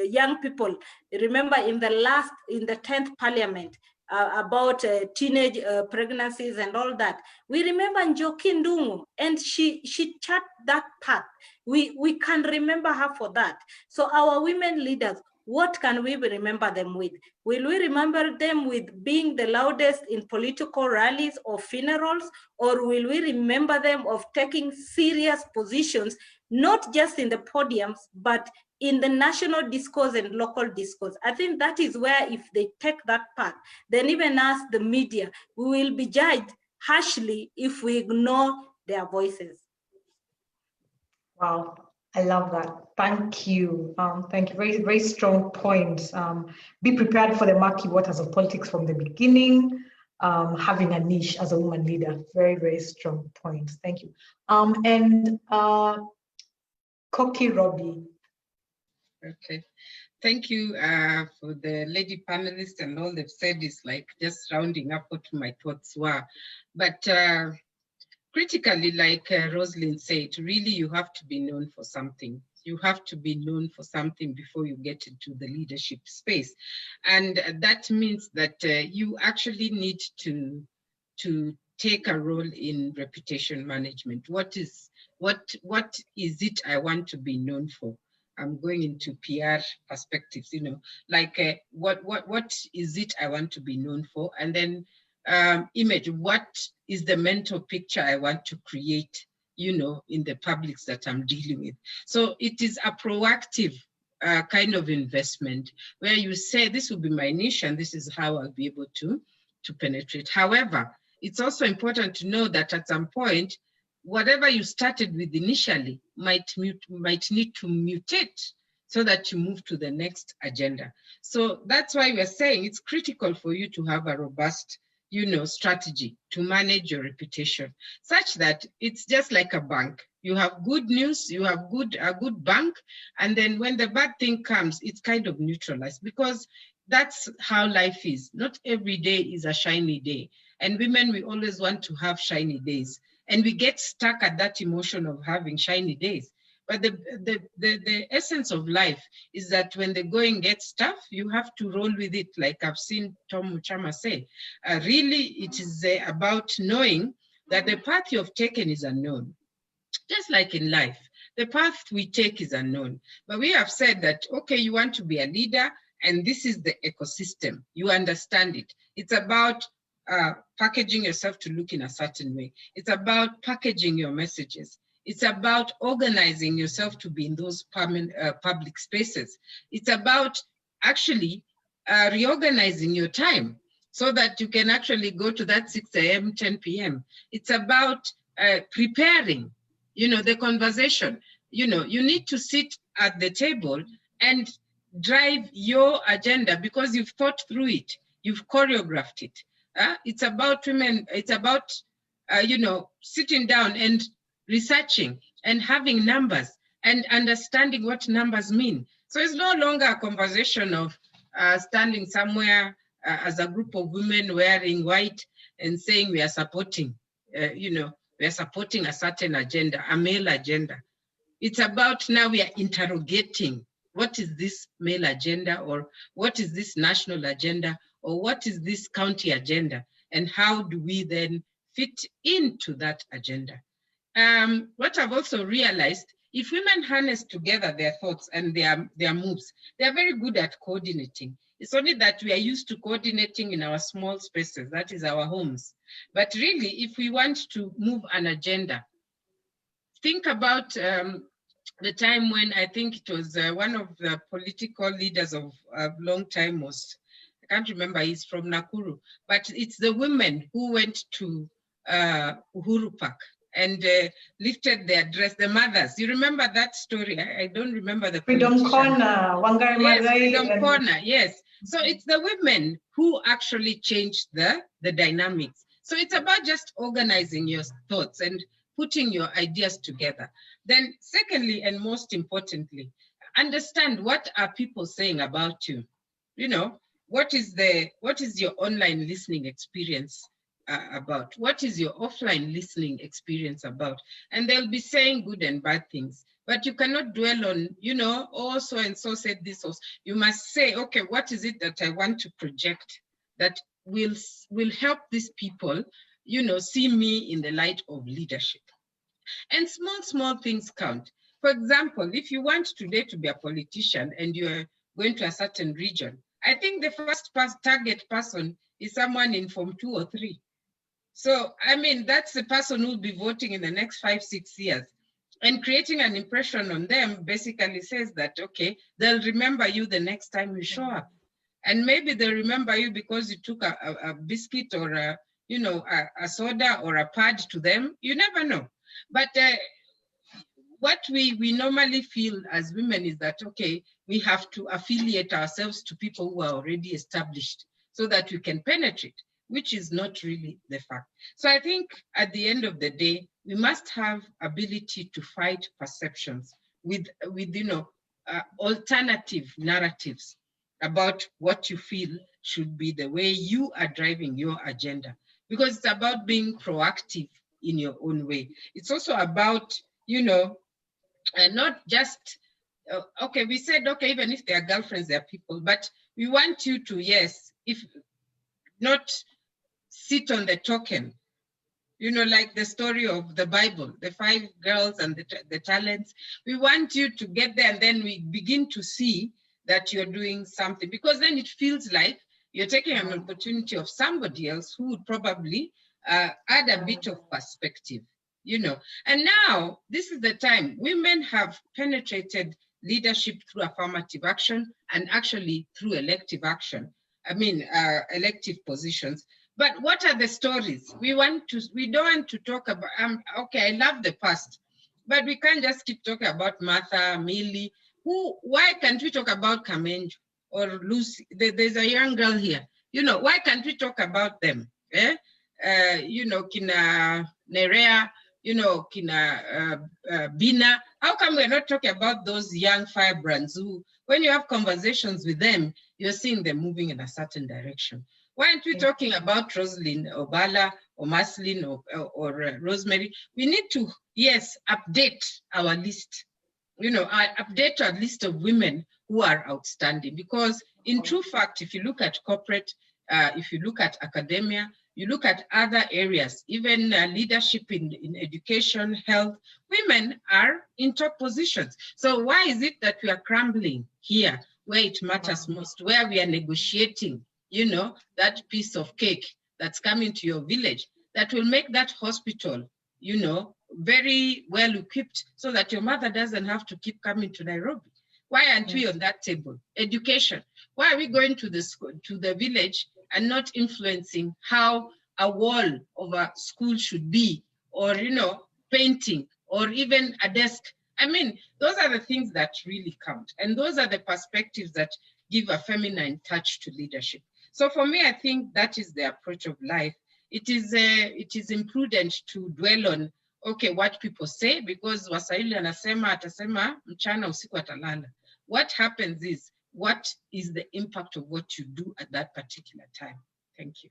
Speaker 15: young people, remember in the 10th parliament, about teenage pregnancies and all that. We remember Njoki Ndung'u, and she charted that path. We can remember her for that. So our women leaders, what can we remember them with? Will we remember them with being the loudest in political rallies or funerals? Or will we remember them of taking serious positions, not just in the podiums, but in the national discourse and local discourse? I think that is where, if they take that path, then even us, the media, we will be judged harshly if we ignore their voices.
Speaker 13: Wow, I love that. Thank you. Thank you. Very, very strong points. Be prepared for the murky waters of politics from the beginning. Having a niche as a woman leader. Very, very strong points. Thank you. And Koki Robbie.
Speaker 16: Okay. Thank you for the lady panelists, and all they've said is like just rounding up what my thoughts were. But critically, like Rosalind said, really you have to be known for something. You have to be known for something before you get into the leadership space. And that means that you actually need to take a role in reputation management. What is it I want to be known for? I'm going into PR perspectives, you know, like what is it I want to be known for? And then image, what is the mental picture I want to create, you know, in the publics that I'm dealing with? So it is a proactive kind of investment where you say, this will be my niche and this is how I'll be able to to penetrate. However, it's also important to know that at some point, whatever you started with initially might need to mutate so that you move to the next agenda. So that's why we're saying it's critical for you to have a robust, strategy to manage your reputation, such that it's just like a bank. You have good news, you have a good bank, and then when the bad thing comes, it's kind of neutralized, because that's how life is. Not every day is a shiny day. And women, we always want to have shiny days. And we get stuck at that emotion of having shiny days. But the essence of life is that when the going gets tough, you have to roll with it, like I've seen Tom Muchama say. Really, it is about knowing that the path you have taken is unknown. Just like in life, the path we take is unknown. But we have said that, okay, you want to be a leader, and this is the ecosystem. You understand it. It's about packaging yourself to look in a certain way. It's about packaging your messages. It's about organizing yourself to be in those public spaces. It's about actually reorganizing your time so that you can actually go to that 6 a.m., 10 p.m. It's about preparing, the conversation. You need to sit at the table and drive your agenda because you've thought through it. You've choreographed it. It's about women. It's about, sitting down and researching and having numbers and understanding what numbers mean. So it's no longer a conversation of standing somewhere as a group of women wearing white and saying we are supporting, we are supporting a certain agenda, a male agenda. It's about now we are interrogating what is this male agenda, or what is this national agenda, or what is this county agenda, and how do we then fit into that agenda? What I've also realized, if women harness together their thoughts and their moves, they're very good at coordinating. It's only that we are used to coordinating in our small spaces, that is our homes. But really, if we want to move an agenda, think about the time when I think it was one of the political leaders of a long time was, I can't remember, he's from Nakuru, but it's the women who went to Uhuru Park and lifted their dress, the mothers. You remember that story? I don't remember the
Speaker 13: Freedom Corner, Wangari
Speaker 16: Yes,
Speaker 13: Maathai,
Speaker 16: Freedom Corner, yes. So it's the women who actually changed the dynamics. So it's about just organizing your thoughts and putting your ideas together. Then secondly, and most importantly, understand what are people saying about you. What is your online listening experience about? What is your offline listening experience about? And they'll be saying good and bad things, but you cannot dwell on, oh, so and so said this. You must say, okay, what is it that I want to project that will help these people, see me in the light of leadership? And small things count. For example, if you want today to be a politician and you're going to a certain region, I think the first target person is someone in Form 2 or 3. So, that's the person who will be voting in the next 5-6 years. And creating an impression on them basically says that, okay, they'll remember you the next time you show up. And maybe they'll remember you because you took a biscuit or a soda or a pad to them. You never know. But what we normally feel as women is that, okay, we have to affiliate ourselves to people who are already established so that we can penetrate, which is not really the fact. So I think at the end of the day, we must have ability to fight perceptions with alternative narratives about what you feel should be the way you are driving your agenda. Because it's about being proactive in your own way. It's also about, not just, okay, we said, okay, even if they are girlfriends, they are people, but we want you to, yes, if not sit on the token, like the story of the Bible, the 5 girls and the talents. We want you to get there, and then we begin to see that you're doing something, because then it feels like you're taking an opportunity of somebody else who would probably add a bit of perspective, And now, this is the time. Women have penetrated leadership through affirmative action and actually through elective action. Elective positions. But what are the stories? We don't want to talk about, okay, I love the past, but we can't just keep talking about Martha, Millie. Why can't we talk about Kamenjo or Lucy? There's a young girl here. You know, why can't we talk about them? You know, Kina Nerea, you know, Kina Bina. How come we're not talking about those young firebrands who, when you have conversations with them, you're seeing them moving in a certain direction? Why aren't we talking about Rosalind or Bala or Maslin or Rosemary? We need to, yes, update our list. You know, update our list of women who are outstanding, because in true fact, if you look at corporate, if you look at academia, you look at other areas, even leadership in education, health, women are in top positions. So why is it that we are crumbling here where it matters most, where we are negotiating, you know, that piece of cake that's coming to your village that will make that hospital, you know, very well equipped so that your mother doesn't have to keep coming to Nairobi? Why aren't we on that table? Education. Why are we going to the school, to the village, and not influencing how a wall of a school should be, or, you know, painting, or even a desk? I mean, those are the things that really count. And those are the perspectives that give a feminine touch to leadership. So for me, I think that is the approach of life. It is imprudent to dwell on, okay, what people say, because Waswahili anasema atasema mchana usiku atalala. What happens is, what is the impact of what you do at that particular time? Thank you.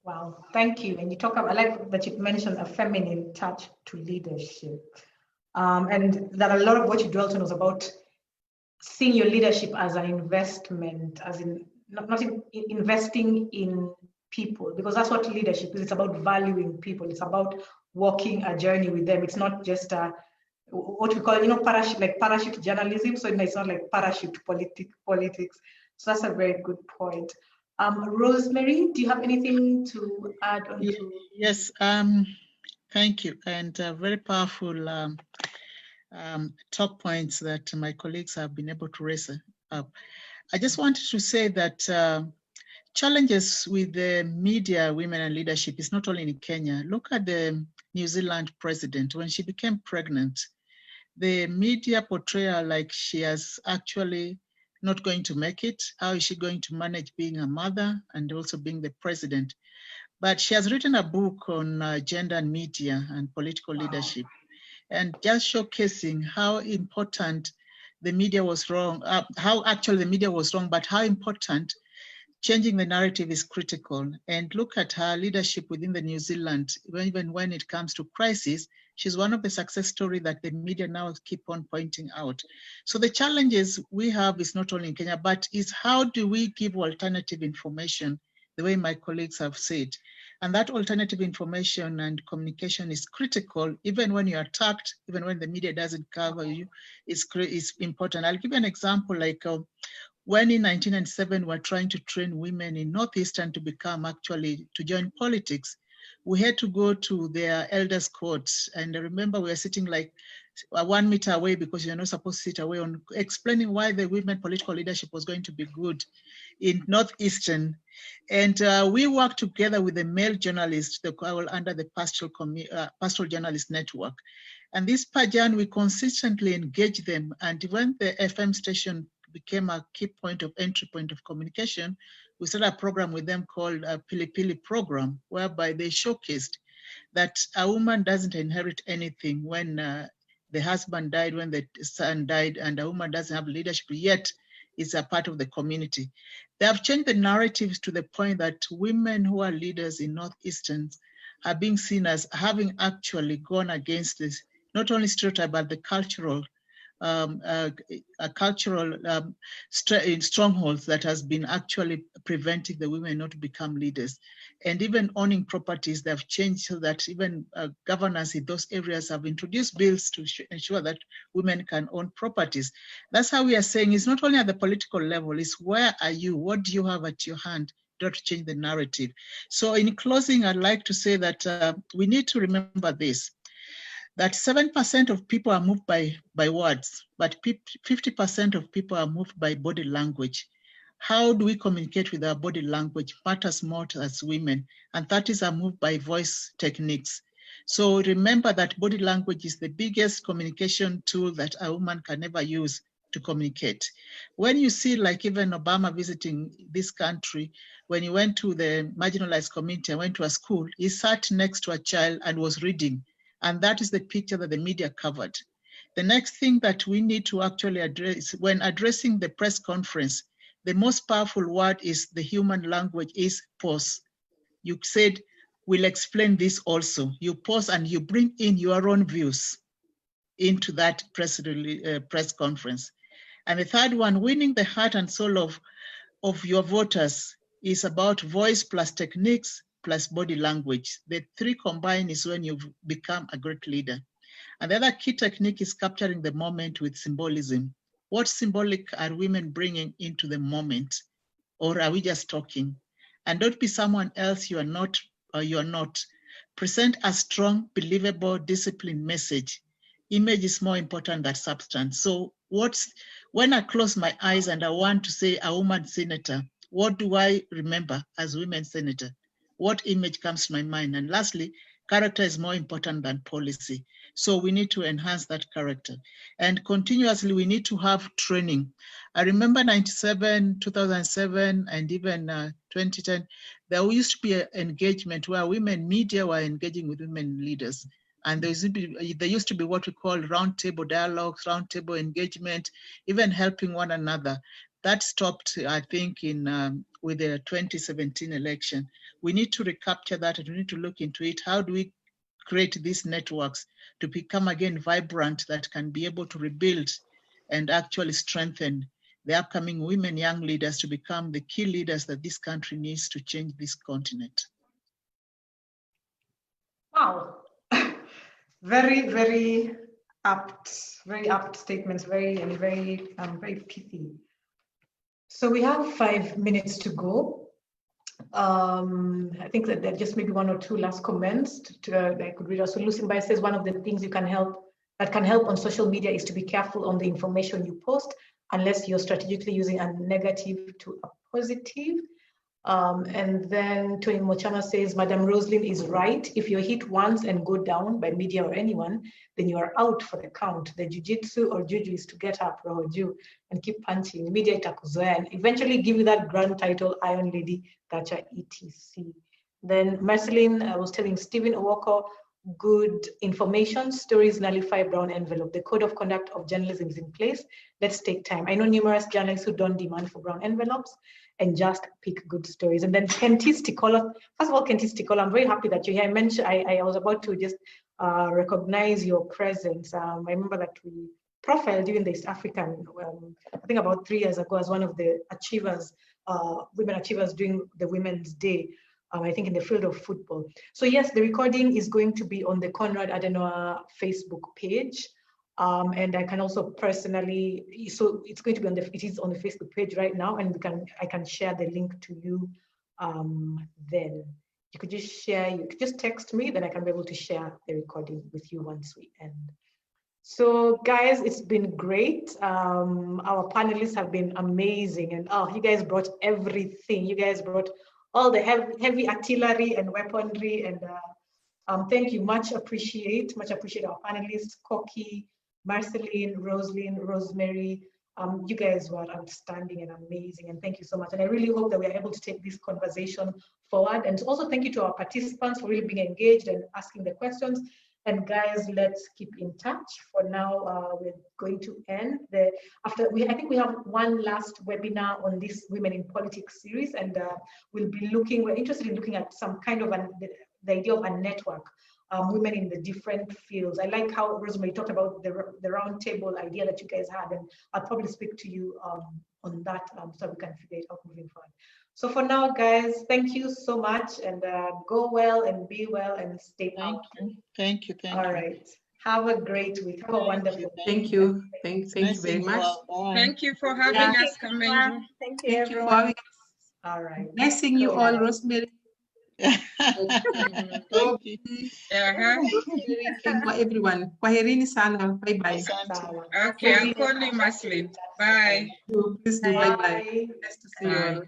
Speaker 13: Wow, thank you. And you talk about, I like that you mentioned a feminine touch to leadership. And that a lot of what you dwelt on was about seeing your leadership as an investment, as in not in investing in people, because that's what leadership is. It's about valuing people. It's about walking a journey with them. It's not just what we call, you know, parachute journalism. So it's not like parachute politics. So that's a very good point. Rosemary, do you have anything to add on to?
Speaker 14: Yes, thank you. And very powerful talk points that my colleagues have been able to raise up. I just wanted to say that challenges with the media, women and leadership is not only in Kenya. Look at the New Zealand president. When she became pregnant, the media portrayed her like she has actually not going to make it. How is she going to manage being a mother and also being the president? But she has written a book on gender and media and political leadership, and just showcasing how important the media was wrong, how actually the media was wrong, but how important changing the narrative is critical. And look at her leadership within the New Zealand, even when it comes to crisis, she's one of the success stories that the media now keep on pointing out. So the challenges we have is not only in Kenya, but is how do we give alternative information, the way my colleagues have said. And that alternative information and communication is critical, even when you're attacked, even when the media doesn't cover you, is important. I'll give you an example, like when in 1997, we're trying to train women in Northeastern to join politics, we had to go to their elders' courts. And I remember we were sitting like 1 meter away, because you're not supposed to sit away, on explaining why the women political leadership was going to be good in Northeastern. And we worked together with the male journalists under the Pastoral Journalist Network. And this Pajan, we consistently engaged them. And when the FM station became a key point of entry point of communication, we started a program with them called a Pili Pili program, whereby they showcased that a woman doesn't inherit anything when the husband died, when the son died, and a woman doesn't have leadership, yet is a part of the community. They have changed the narratives to the point that women who are leaders in Northeasterns are being seen as having actually gone against this, not only stereotype, but the cultural strongholds that has been actually preventing the women not to become leaders. And even owning properties, they have changed so that even governors in those areas have introduced bills to ensure that women can own properties. That's how we are saying it's not only at the political level, it's where are you, what do you have at your hand to change the narrative. So in closing, I'd like to say that we need to remember this, that 7% of people are moved by words, but 50% of people are moved by body language. how do we communicate with our body language matters more to us women, and that is moved by voice techniques. So remember that body language is the biggest communication tool that a woman can ever use to communicate. When you see, like even Obama visiting this country, when he went to the marginalized community and went to a school, he sat next to a child and was reading. And that is the picture that the media covered. The next thing that we need to actually address when addressing the press conference, the most powerful word is the human language is pause. You said, we'll explain this also. You pause and you bring in your own views into that press conference. And the third one, winning the heart and soul of your voters is about voice plus techniques plus body language. The three combined is when you've become a great leader. And the other key technique is capturing the moment with symbolism. What symbolic are women bringing into the moment? Or are we just talking? And don't be someone else you are not, or you are not. Present a strong, believable, disciplined message. Image is more important than substance. So when I close my eyes and I want to say a woman senator, what do I remember as women senator? What image comes to my mind? And lastly, character is more important than policy. So we need to enhance that character. And continuously, we need to have training. I remember 97, 2007, and even 2010, there used to be an engagement where women media were engaging with women leaders. And there used to be what we call roundtable dialogues, roundtable engagement, even helping one another. That stopped, I think, with the 2017 election. We need to recapture that and we need to look into it. How do we create these networks to become again vibrant that can be able to rebuild and actually strengthen the upcoming women, young leaders to become the key leaders that this country needs to change this continent?
Speaker 13: Wow. Very, very apt statements, very pithy. So we have 5 minutes to go. I think that there are just maybe one or two last comments that I could read. Also, Lucinda says one of the things that can help on social media is to be careful on the information you post, unless you're strategically using a negative to a positive. And then Tony Mochama says, Madam Roslyn is right. If you're hit once and go down by media or anyone, then you are out for the count. The jiu-jitsu or juju is to get up, Roju, and keep punching. Media itakuzoea and eventually give you that grand title, Iron Lady, Gacha, etc. Then Marceline was telling Stephen Owoko, good information, stories nullify brown envelope. The code of conduct of journalism is in place. Let's take time. I know numerous journalists who don't demand for brown envelopes and just pick good stories. And then Kentis Tikola, first of all, Kentis Tikola, I'm very happy that you're here. I was about to just recognize your presence. I remember that we profiled you in the East African, I think about 3 years ago, as one of the achievers, women achievers during the Women's Day. I think in the field of football. So yes, the recording is going to be on the Conrad Adenauer Facebook page. And I can also personally, so it's going to be it is on the Facebook page right now, and I can share the link to you then. You could just share, you could just text me, then I can be able to share the recording with you once we end. So guys, it's been great. Our panelists have been amazing, and you guys brought everything. You guys brought all the heavy artillery and weaponry, and thank you, much appreciate our panelists, Koki, Marceline, Roslyn, Rosemary. You guys were outstanding and amazing, and thank you so much. And I really hope that we are able to take this conversation forward. And also thank you to our participants for really being engaged and asking the questions. And guys, let's keep in touch. For now, we're going to end I think we have one last webinar on this Women in Politics series, and we're interested in looking at some kind of the idea of a network, women in the different fields. I like how Rosemary talked about the round table idea that you guys had, and I'll probably speak to you on that so we can figure it out moving forward. So for now, guys, thank you so much, and go well and be well and stay out.
Speaker 14: Thank you.
Speaker 13: All right. Have a great week. Have a wonderful week.
Speaker 3: Thank you. Thank you very much.
Speaker 16: Thank you for having us, Kamenju.
Speaker 15: Thank you, everyone.
Speaker 13: All right.
Speaker 3: Nice seeing you all, Rosemary.
Speaker 17: Everyone. Kwaherini sana. Bye bye.
Speaker 16: Okay, I'll call you, Maslin. Bye.
Speaker 17: Please do. Bye bye. Nice to see you all.